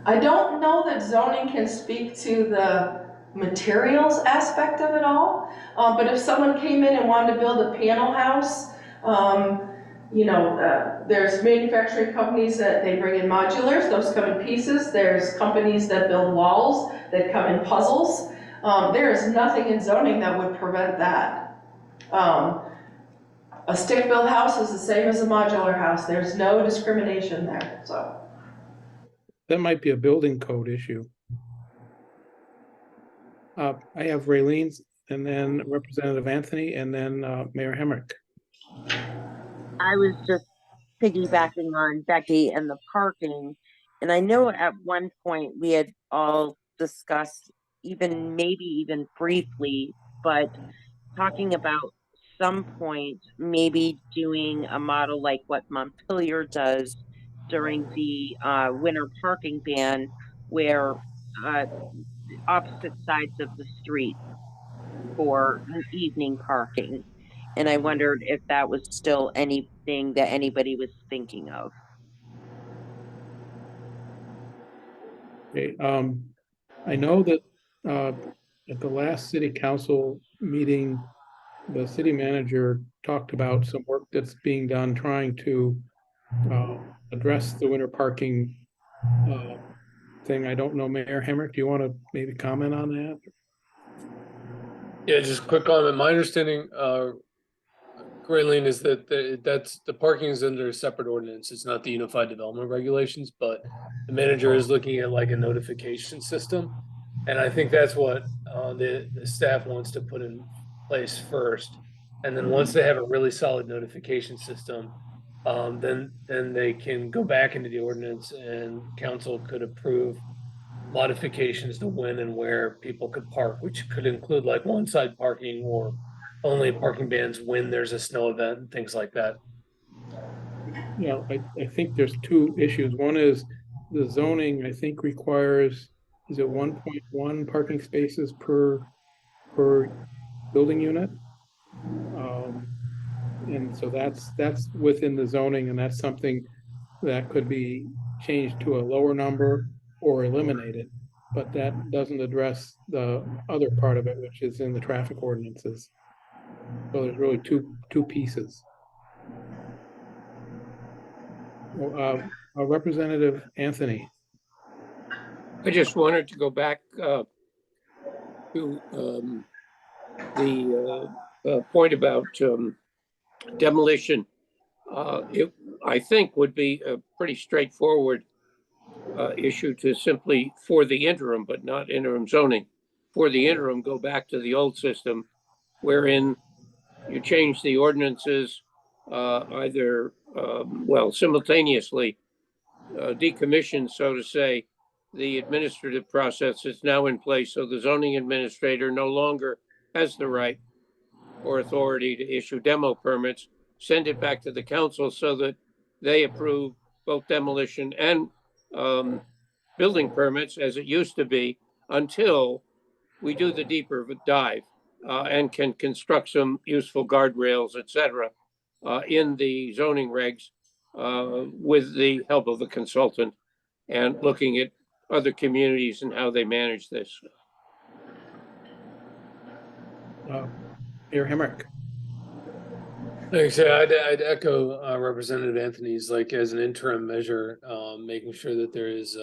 Speaker 4: I don't know that zoning can speak to the materials aspect of it all, but if someone came in and wanted to build a panel house, there's manufacturing companies that they bring in modulars, those come in pieces. There's companies that build walls that come in puzzles. There is nothing in zoning that would prevent that. A stick-built house is the same as a modular house. There's no discrimination there, so.
Speaker 1: That might be a building code issue. I have Raylene and then Representative Anthony and then Mayor Hemrick.
Speaker 3: I was just piggybacking on Becky and the parking. And I know at one point we had all discussed, maybe even briefly, but talking about some point maybe doing a model like what Montpelier does during the winter parking ban, where opposite sides of the street for evening parking. And I wondered if that was still anything that anybody was thinking of.
Speaker 1: Okay, I know that at the last city council meeting, the city manager talked about some work that's being done trying to address the winter parking thing. I don't know, Mayor Hemrick, do you want to maybe comment on that?
Speaker 11: Yeah, just quick comment. My understanding, Raylene, is that that's the parking is under a separate ordinance. It's not the unified development regulations, but the manager is looking at like a notification system. And I think that's what the staff wants to put in place first. And then once they have a really solid notification system, then they can go back into the ordinance and council could approve modifications to when and where people could park, which could include like one-side parking or only parking bans when there's a snow event and things like that.
Speaker 1: Yeah, I think there's two issues. One is the zoning, I think requires, is it 1.1 parking spaces per building unit? And so that's within the zoning, and that's something that could be changed to a lower number or eliminated. But that doesn't address the other part of it, which is in the traffic ordinances. So there's really two pieces. Representative Anthony.
Speaker 6: I just wanted to go back to the point about demolition. It, I think, would be a pretty straightforward issue to simply, for the interim, but not interim zoning, for the interim, go back to the old system wherein you change the ordinances either, simultaneously decommission, so to say. The administrative process is now in place, so the zoning administrator no longer has the right or authority to issue demo permits, send it back to the council so that they approve both demolition and building permits as it used to be until we do the deeper dive and can construct some useful guardrails, et cetera, in the zoning regs with the help of a consultant and looking at other communities and how they manage this.
Speaker 1: Mayor Hemrick.
Speaker 11: Thanks. Yeah, I'd echo Representative Anthony's, like, as an interim measure, making sure that there is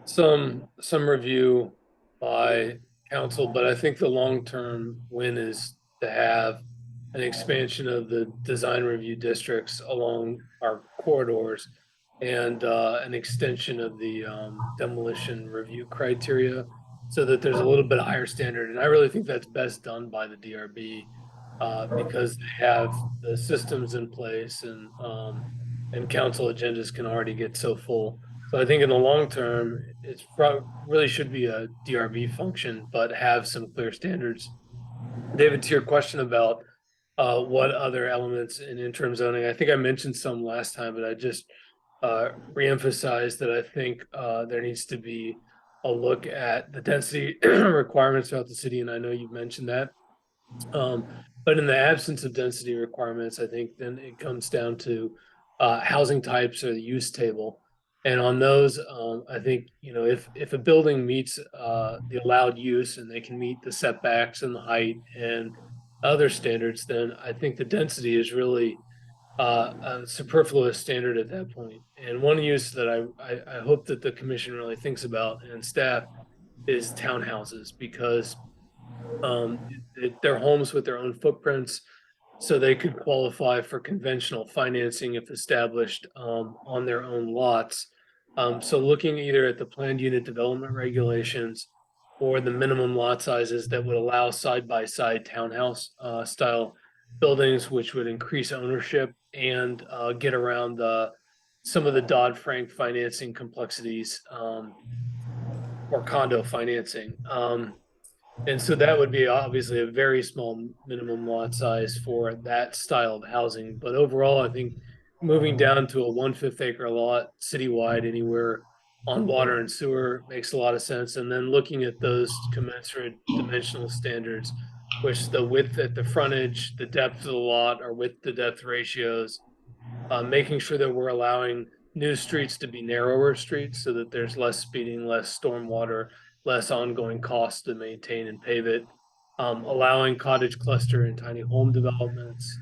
Speaker 11: some review by council, but I think the long-term win is to have an expansion of the design review districts along our corridors and an extension of the demolition review criteria so that there's a little bit higher standard. And I really think that's best done by the DRB because they have the systems in place and council agendas can already get so full. So I think in the long term, it's really should be a DRB function, but have some clear standards. David, to your question about what other elements in interim zoning, I think I mentioned some last time, but I just reemphasize that I think there needs to be a look at the density requirements throughout the city, and I know you've mentioned that. But in the absence of density requirements, I think then it comes down to housing types or the use table. And on those, I think, if a building meets the allowed use and they can meet the setbacks and the height and other standards, then I think the density is really a superfluous standard at that point. And one use that I hope that the commission really thinks about and staff is townhouses because they're homes with their own footprints, so they could qualify for conventional financing if established on their own lots. So looking either at the planned unit development regulations or the minimum lot sizes that would allow side-by-side townhouse style buildings, which would increase ownership and get around some of the Dodd-Frank financing complexities or condo financing. And so that would be obviously a very small minimum lot size for that style of housing. But overall, I think moving down to a 1/5 acre lot citywide anywhere on water and sewer makes a lot of sense. And then looking at those commensurate dimensional standards, which the width at the frontage, the depth of the lot, or width to depth ratios, making sure that we're allowing new streets to be narrower streets so that there's less speeding, less stormwater, less ongoing costs to maintain and pave it, allowing cottage cluster and tiny home developments.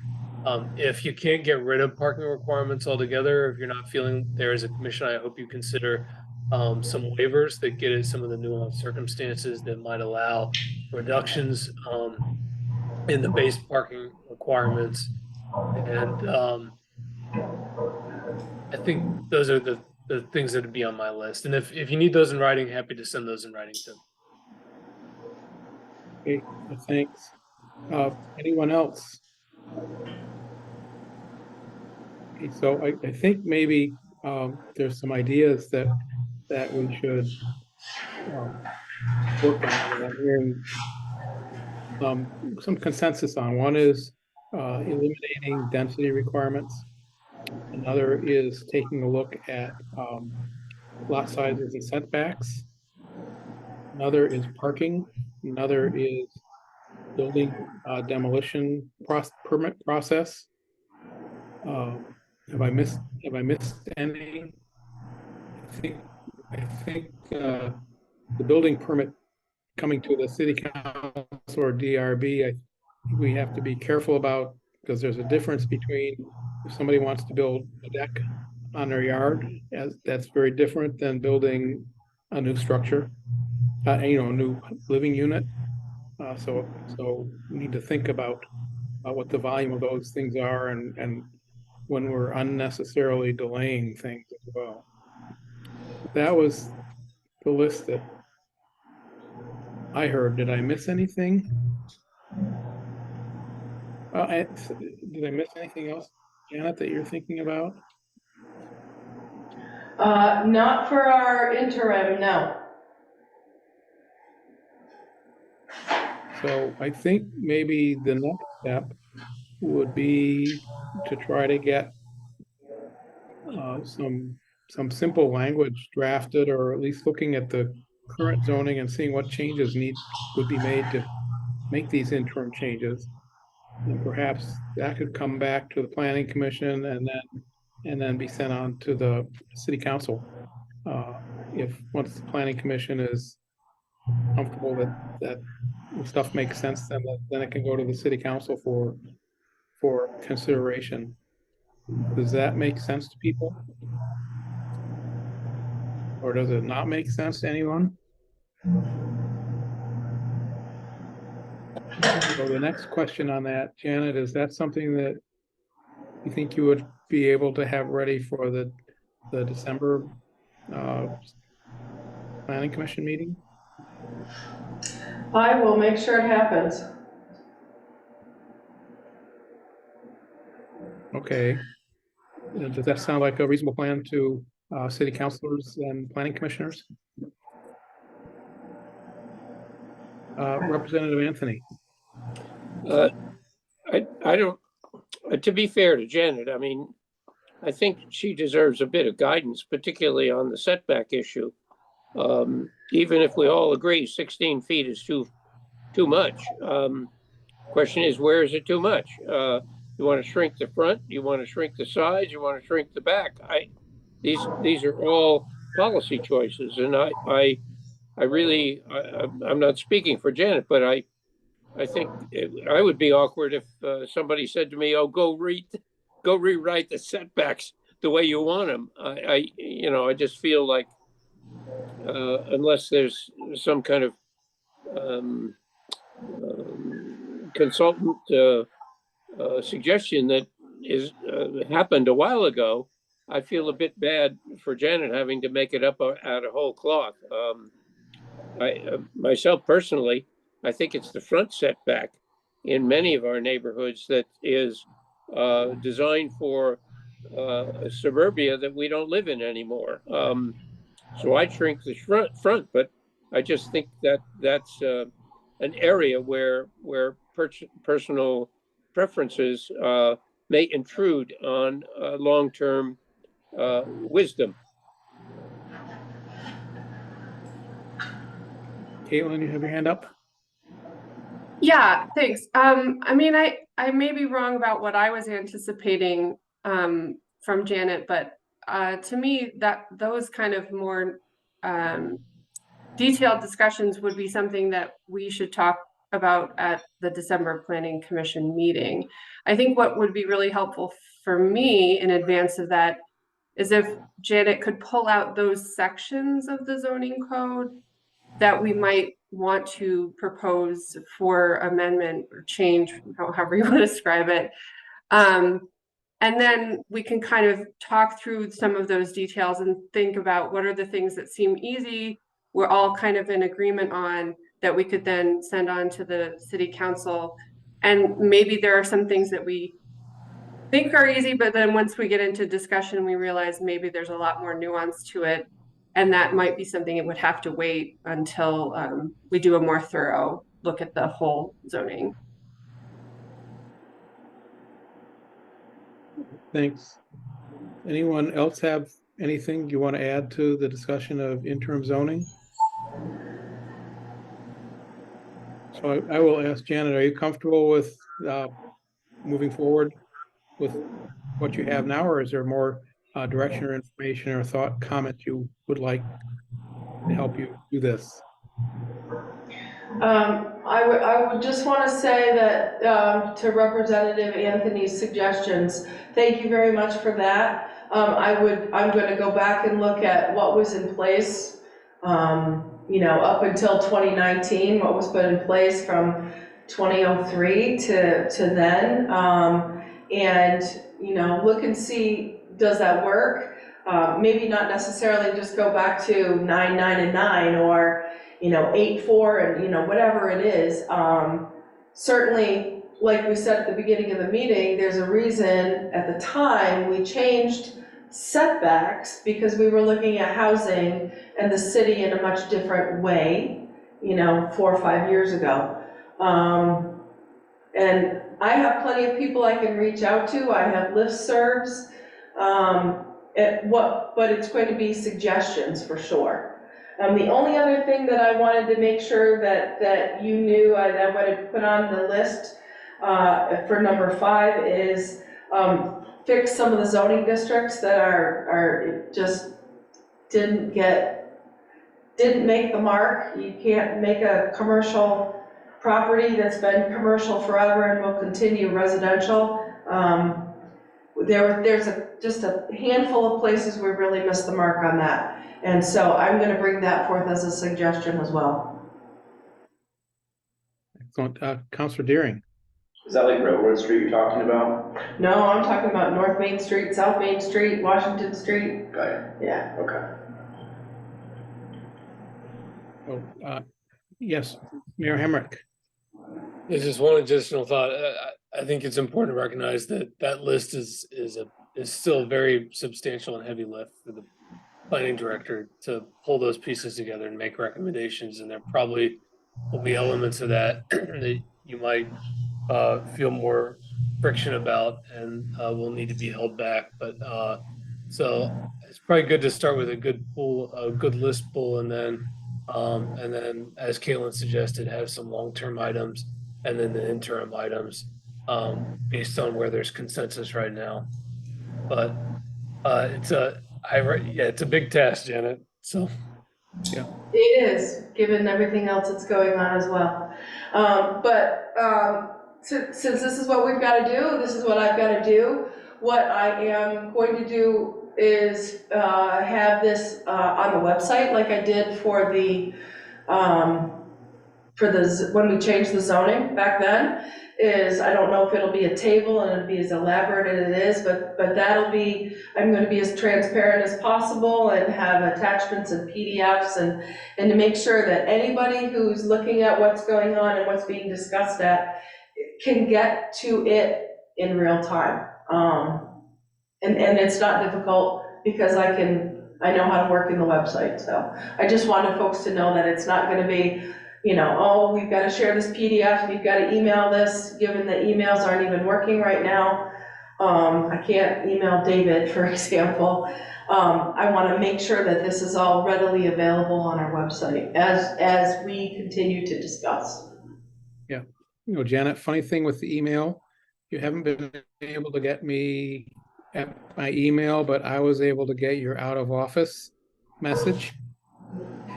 Speaker 11: If you can't get rid of parking requirements altogether, if you're not feeling there as a commission, I hope you consider some waivers that get at some of the nuanced circumstances that might allow reductions in the base parking requirements. And I think those are the things that would be on my list. And if you need those in writing, happy to send those in writing too.
Speaker 1: Okay, thanks. Anyone else? Okay, so I think maybe there's some ideas that we should work on, and I'm hearing some consensus on. One is eliminating density requirements. Another is taking a look at lot sizes and setbacks. Another is parking. Another is building demolition permit process. Have I missed any? I think the building permit coming to the city council or DRB, I think we have to be careful about, because there's a difference between if somebody wants to build a deck on their yard, that's very different than building a new structure, a new living unit. So we need to think about what the volume of those things are and when we're unnecessarily delaying things as well. That was the list that I heard. Did I miss anything? Did I miss anything else, Janet, that you're thinking about?
Speaker 4: Not for our interim, no.
Speaker 1: So I think maybe the next step would be to try to get some simple language drafted, or at least looking at the current zoning and seeing what changes would be made to make these interim changes. And perhaps that could come back to the planning commission and then be sent on to the city council. If once the planning commission is comfortable that the stuff makes sense, then it can go to the city council for consideration. Does that make sense to people? Or does it not make sense to anyone? So the next question on that, Janet, is that something that you think you would be able to have ready for the December Planning Commission meeting?
Speaker 4: I will make sure it happens.
Speaker 1: Okay. Does that sound like a reasonable plan to city councilors and planning commissioners? Representative Anthony.
Speaker 6: I don't, to be fair to Janet, I mean, I think she deserves a bit of guidance, particularly on the setback issue. Even if we all agree 16 feet is too much. Question is, where is it too much? You want to shrink the front? You want to shrink the sides? You want to shrink the back? These are all policy choices, and I'm not speaking for Janet, but I think I would be awkward if somebody said to me, "Oh, go rewrite the setbacks the way you want them." I just feel like unless there's some kind of consultant suggestion that is happened a while ago, I feel a bit bad for Janet having to make it up out of whole cloth. Myself personally, I think it's the front setback in many of our neighborhoods that is designed for suburbia that we don't live in anymore. So I'd shrink the front, but I just think that that's an area where personal preferences may intrude on long-term wisdom.
Speaker 1: Caitlin, you have your hand up?
Speaker 2: Yeah, thanks. I mean, I may be wrong about what I was anticipating from Janet, but to me, that those kind of more detailed discussions would be something that we should talk about at the December Planning Commission meeting. I think what would be really helpful for me in advance of that is if Janet could pull out those sections of the zoning code that we might want to propose for amendment or change, however you want to describe it. And then we can kind of talk through some of those details and think about what are the things that seem easy, we're all kind of in agreement on, that we could then send on to the city council. And maybe there are some things that we think are easy, but then once we get into discussion, we realize maybe there's a lot more nuance to it. And that might be something that would have to wait until we do a more thorough look at the whole zoning.
Speaker 1: Thanks. Anyone else have anything you want to add to the discussion of interim zoning? So I will ask Janet, are you comfortable with moving forward with what you have now, or is there more direction or information or thought, comments you would like to help you do this?
Speaker 4: I would just want to say that to Representative Anthony's suggestions, thank you very much for that. I'm going to go back and look at what was in place, up until 2019, what was put in place from 2003 to then, and look and see, does that work? Maybe not necessarily just go back to 9, 9, and 9, or 8, 4, and whatever it is. Certainly, like we said at the beginning of the meeting, there's a reason at the time we changed setbacks, because we were looking at housing and the city in a much different way, 4 or 5 years ago. And I have plenty of people I can reach out to. I have listservs. But it's going to be suggestions for sure. The only other thing that I wanted to make sure that you knew, I wanted to put on the list for number 5 is fix some of the zoning districts that are just didn't make the mark. You can't make a commercial property that's been commercial forever and will continue residential. There's just a handful of places we really missed the mark on that. And so I'm going to bring that forth as a suggestion as well.
Speaker 1: Excellent. Counselor Deering.
Speaker 5: Is that like Railroad Street you're talking about?
Speaker 4: No, I'm talking about North Main Street, South Main Street, Washington Street.
Speaker 5: Got it.
Speaker 4: Yeah.
Speaker 5: Okay.
Speaker 1: Oh, yes, Mayor Hemrick.
Speaker 11: There's just one additional thought. I think it's important to recognize that that list is still a very substantial and heavy lift for the planning director to pull those pieces together and make recommendations. And there probably will be elements of that that you might feel more friction about and will need to be held back. But so it's probably good to start with a good pool, a good list pool, and then as Caitlin suggested, have some long-term items and then the interim items based on where there's consensus right now. But it's a big task, Janet. So
Speaker 1: yeah,
Speaker 4: it is, given everything else that's going on as well. Since this is what we've got to do, this is what I've got to do. What I am going to do is have this on the website, like I did for the when we changed the zoning back then. I don't know if it'll be a table and it'll be as elaborate as it is, but that'll be, I'm going to be as transparent as possible and have attachments and PDFs and to make sure that anybody who's looking at what's going on and what's being discussed can get to it in real time. And it's not difficult because I know how to work in the website. So I just wanted folks to know that it's not going to be, oh, we've got to share this PDF, you've got to email this, given that emails aren't even working right now. I can't email David, for example. I want to make sure that this is all readily available on our website as we continue to discuss.
Speaker 1: Yeah. Janet, funny thing with the email, you haven't been able to get me at my email, but I was able to get your out of office message.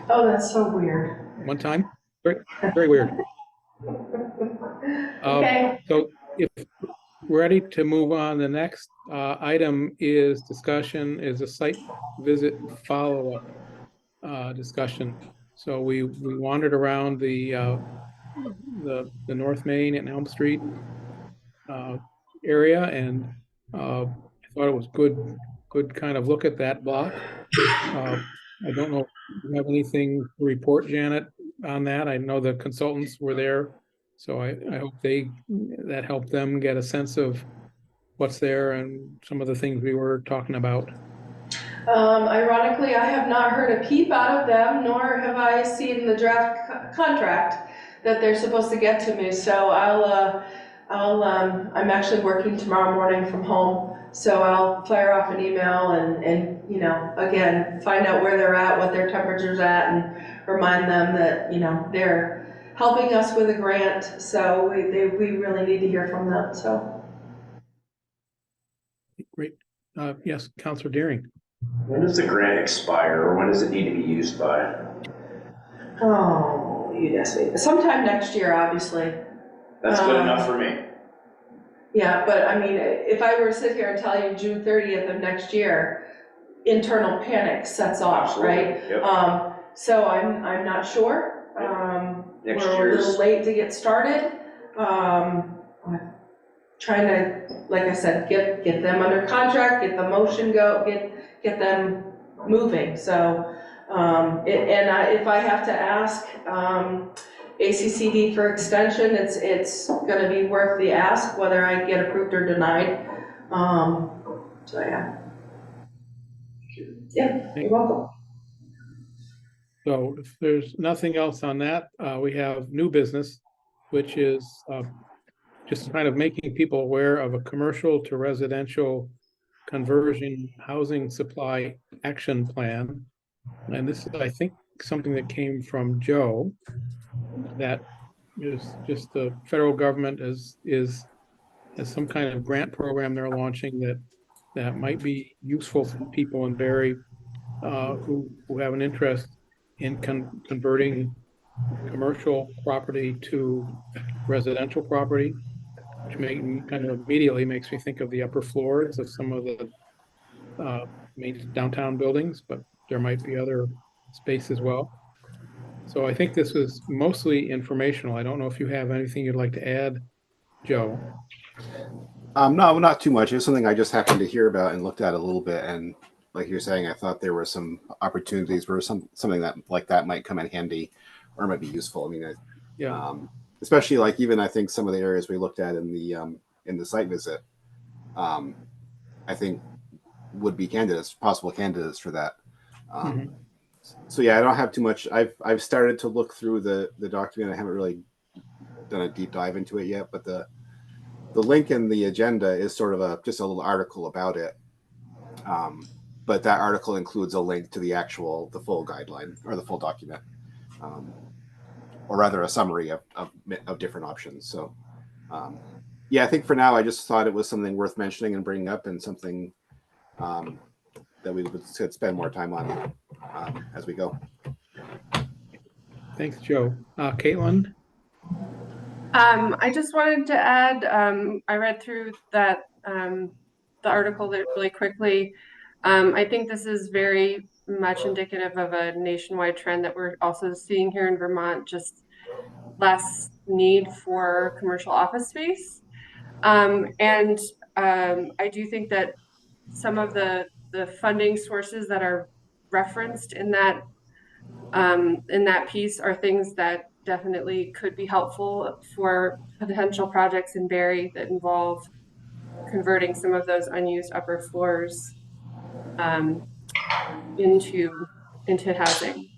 Speaker 4: Oh, that's so weird.
Speaker 1: One time. Very, very weird.
Speaker 4: Okay.
Speaker 1: So if we're ready to move on, the next item is a site visit follow-up discussion. So we wandered around the North Main and Elm Street area, and I thought it was good kind of look at that block. I don't know if you have anything to report, Janet, on that. I know the consultants were there, so I hope that helped them get a sense of what's there and some of the things we were talking about.
Speaker 4: Ironically, I have not heard a peep out of them, nor have I seen the draft contract that they're supposed to get to me. So I'm actually working tomorrow morning from home, so I'll fire off an email and again, find out where they're at, what their temperature's at, and remind them that, they're helping us with a grant, so we really need to hear from them, so.
Speaker 1: Great. Yes, Councilor Deering.
Speaker 5: When does the grant expire, or when does it need to be used by?
Speaker 4: Oh, you'd ask me. Sometime next year, obviously.
Speaker 5: That's good enough for me.
Speaker 4: Yeah, but I mean, if I were to sit here and tell you June 30th of next year, internal panic sets off,
Speaker 5: Absolutely.
Speaker 4: right?
Speaker 5: Yep.
Speaker 4: So I'm not sure.
Speaker 5: Next
Speaker 4: We're a
Speaker 5: year's-
Speaker 4: little late to get started. I'm trying to, like I said, get them under contract, get the motion get them moving. So, if I have to ask ACCD for extension, it's gonna be worth the ask, whether I get approved or denied. So yeah. Yeah, you're welcome.
Speaker 1: So if there's nothing else on that, we have new business, which is just kind of making people aware of a commercial to residential conversion housing supply action plan. And this is, I think, something that came from Joe, that is just the federal government has some kind of grant program they're launching that might be useful for people in Barre who have an interest in converting commercial property to residential property, which kind of immediately makes me think of the upper floors of some of the main downtown buildings, but there might be other space as well. So I think this was mostly informational. I don't know if you have anything you'd like to add, Joe.
Speaker 10: No, not too much. It was something I just happened to hear about and looked at a little bit. And like you're saying, I thought there were some opportunities where something that like that might come in handy or might be useful. I mean,
Speaker 1: Yeah.
Speaker 10: Especially like even I think some of the areas we looked at in the site visit, I think would be possible candidates for that. So yeah, I don't have too much. I've started to look through the document. I haven't really done a deep dive into it yet, but the link in the agenda is sort of just a little article about it. But that article includes a link to the full guideline or the full document, or rather a summary of different options. So yeah, I think for now I just thought it was something worth mentioning and bringing up, and something that we could spend more time on as we go.
Speaker 1: Thanks, Joe. Caitlin?
Speaker 2: I just wanted to add, I read through that the article that really quickly. I think this is very much indicative of a nationwide trend that we're also seeing here in Vermont, just less need for commercial office space. And I do think that some of the funding sources that are referenced in that piece are things that definitely could be helpful for potential projects in Barre that involve converting some of those unused upper floors into housing.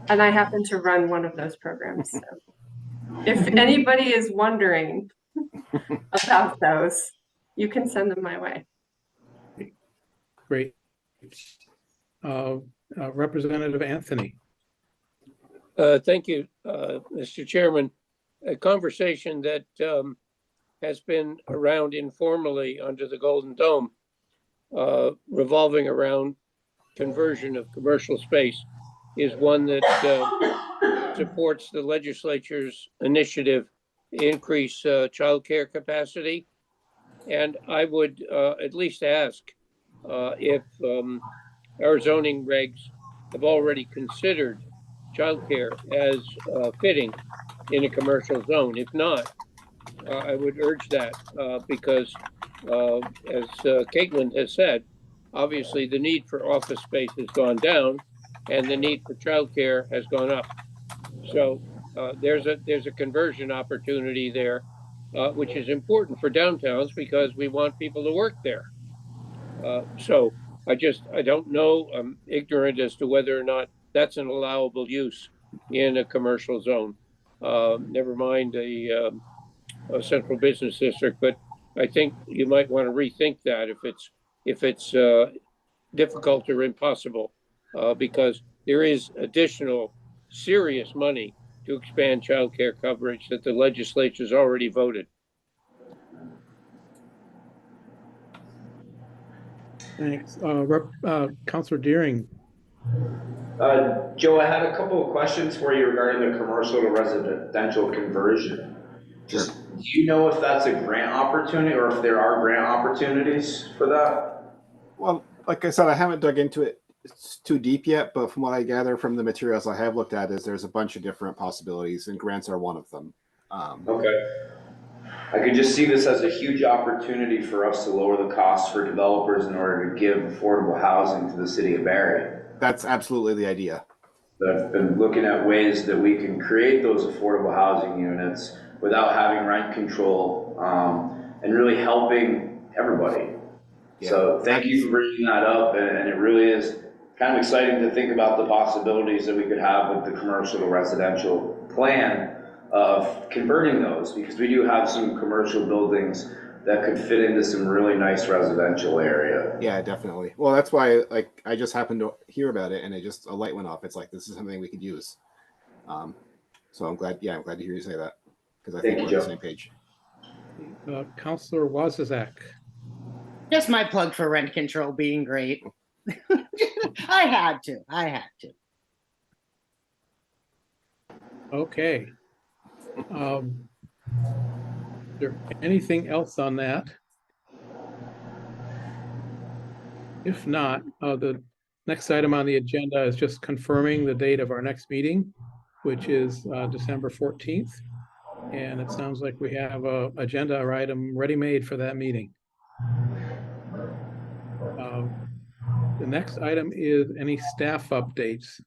Speaker 2: And I happen to run one of those programs. So if anybody is wondering about those, you can send them my way.
Speaker 1: Great. Representative Anthony.
Speaker 6: Thank you, Mr. Chairman. A conversation that has been around informally under the Golden Dome, revolving around conversion of commercial space, is one that supports the legislature's initiative to increase childcare capacity. And I would at least ask if our zoning regs have already considered childcare as fitting in a commercial zone. If not, I would urge that because, as Caitlin has said, obviously the need for office space has gone down, and the need for childcare has gone up. So there's a conversion opportunity there, which is important for downtowns because we want people to work there. So I don't know. I'm ignorant as to whether or not that's an allowable use in a commercial zone. Never mind a central business district, but I think you might want to rethink that if it's difficult or impossible, because there is additional serious money to expand childcare coverage that the legislature's already voted.
Speaker 1: Thanks. Councilor Deering.
Speaker 5: Joe, I had a couple of questions for you regarding the commercial to residential conversion. Just, do you know if that's a grant opportunity or if there are grant opportunities for that?
Speaker 10: Well, like I said, I haven't dug into it too deep yet, but from what I gather from the materials I have looked at is there's a bunch of different possibilities, and grants are one of them.
Speaker 5: Okay. I could just see this as a huge opportunity for us to lower the costs for developers in order to give affordable housing to the city of Barre.
Speaker 10: That's absolutely the idea.
Speaker 5: I've been looking at ways that we can create those affordable housing units without having rent control, and really helping everybody. Yeah, so thank you for bringing that up, and it really is kind of exciting to think about the possibilities that we could have with the commercial to residential plan of converting those, because we do have some commercial buildings that could fit into some really nice residential area.
Speaker 10: Yeah, definitely. Well, that's why I just happened to hear about it and a light went off. It's like, this is something we could use. So I'm glad to hear you say that, because I think we're on the same page.
Speaker 1: Councilor Wozniak.
Speaker 9: Just my plug for rent control being great. I had to.
Speaker 1: Okay. Is there anything else on that? If not, the next item on the agenda is just confirming the date of our next meeting, which is December 14th. And it sounds like we have a agenda item ready-made for that meeting. The next item is any staff updates.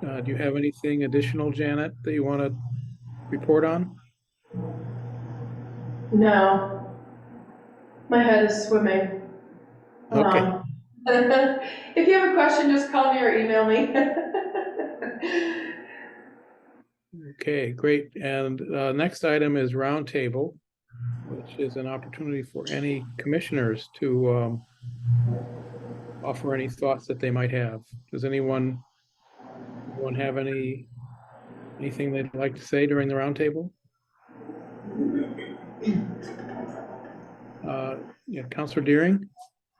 Speaker 1: Do you have anything additional, Janet, that you want to report on?
Speaker 4: No. My head is swimming.
Speaker 1: Okay.
Speaker 4: If you have a question, just call me or email me.
Speaker 1: Okay, great. And next item is roundtable, which is an opportunity for any commissioners to offer any thoughts that they might have. Does anyone have anything they'd like to say during the roundtable? Yeah, Councilor Deering?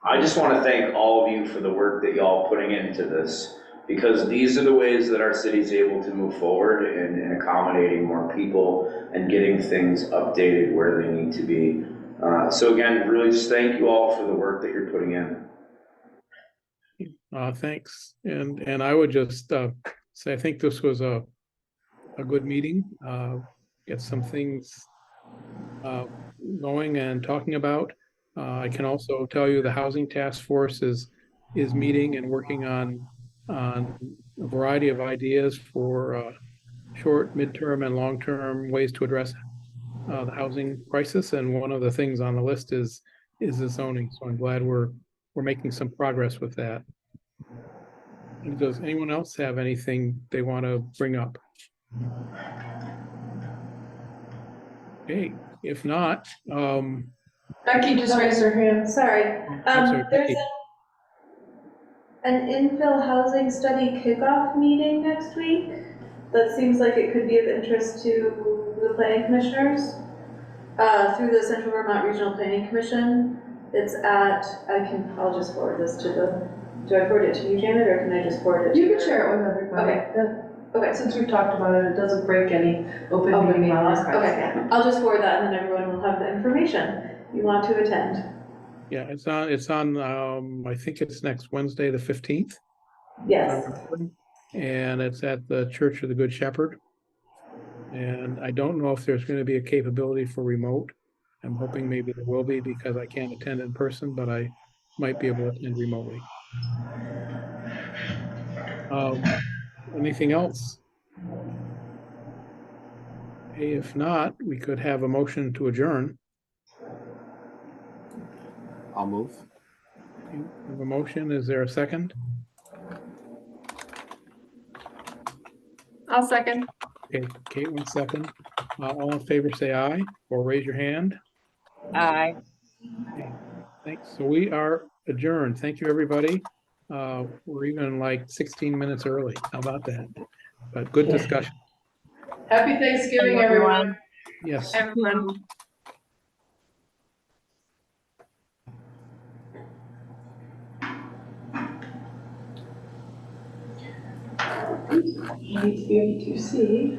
Speaker 5: I just want to thank all of you for the work that y'all putting into this, because these are the ways that our city is able to move forward in accommodating more people and getting things updated where they need to be. So again, really just thank you all for the work that you're putting in.
Speaker 1: Thanks. And I would just say I think this was a good meeting. Get some things going and talking about. I can also tell you the housing task force is meeting and working on a variety of ideas for short, midterm, and long-term ways to address the housing crisis. And one of the things on the list is the zoning. So I'm glad we're making some progress with that. And does anyone else have anything they want to bring up? Okay, if not,
Speaker 4: Becky just raised her hand.
Speaker 7: Sorry.
Speaker 1: I'm sorry,
Speaker 7: There's
Speaker 1: Becky.
Speaker 7: an infill housing study kickoff meeting next week that seems like it could be of interest to the planning commissioners through the Central Vermont Regional Planning Commission. It's at, I'll just forward this to do I forward it to you, Janet, or can I just forward it to
Speaker 4: You
Speaker 7: you?
Speaker 4: can share it with everybody.
Speaker 7: Okay.
Speaker 4: Yeah. Okay, since we've talked about it, it doesn't break any open meeting laws.
Speaker 7: Okay, I'll just forward that and then everyone will have the information you want to attend.
Speaker 1: Yeah, it's on, I think it's next Wednesday, the 15th.
Speaker 7: Yes.
Speaker 1: And it's at the Church of the Good Shepherd. And I don't know if there's going to be a capability for remote. I'm hoping maybe there will be because I can't attend in person, but I might be able to attend remotely. Anything else? Okay, if not, we could have a motion to adjourn.
Speaker 10: I'll move.
Speaker 1: Okay, we have a motion. Is there a second?
Speaker 2: I'll second.
Speaker 1: Okay, Kate, 1 second. All in favor, say aye or raise your hand.
Speaker 3: Aye.
Speaker 1: Okay, thanks. So we are adjourned. Thank you, everybody. We're even like 16 minutes early. How about that? But good discussion.
Speaker 4: Happy Thanksgiving, everyone.
Speaker 1: Yes.
Speaker 2: Everyone.
Speaker 4: You need to be able to see.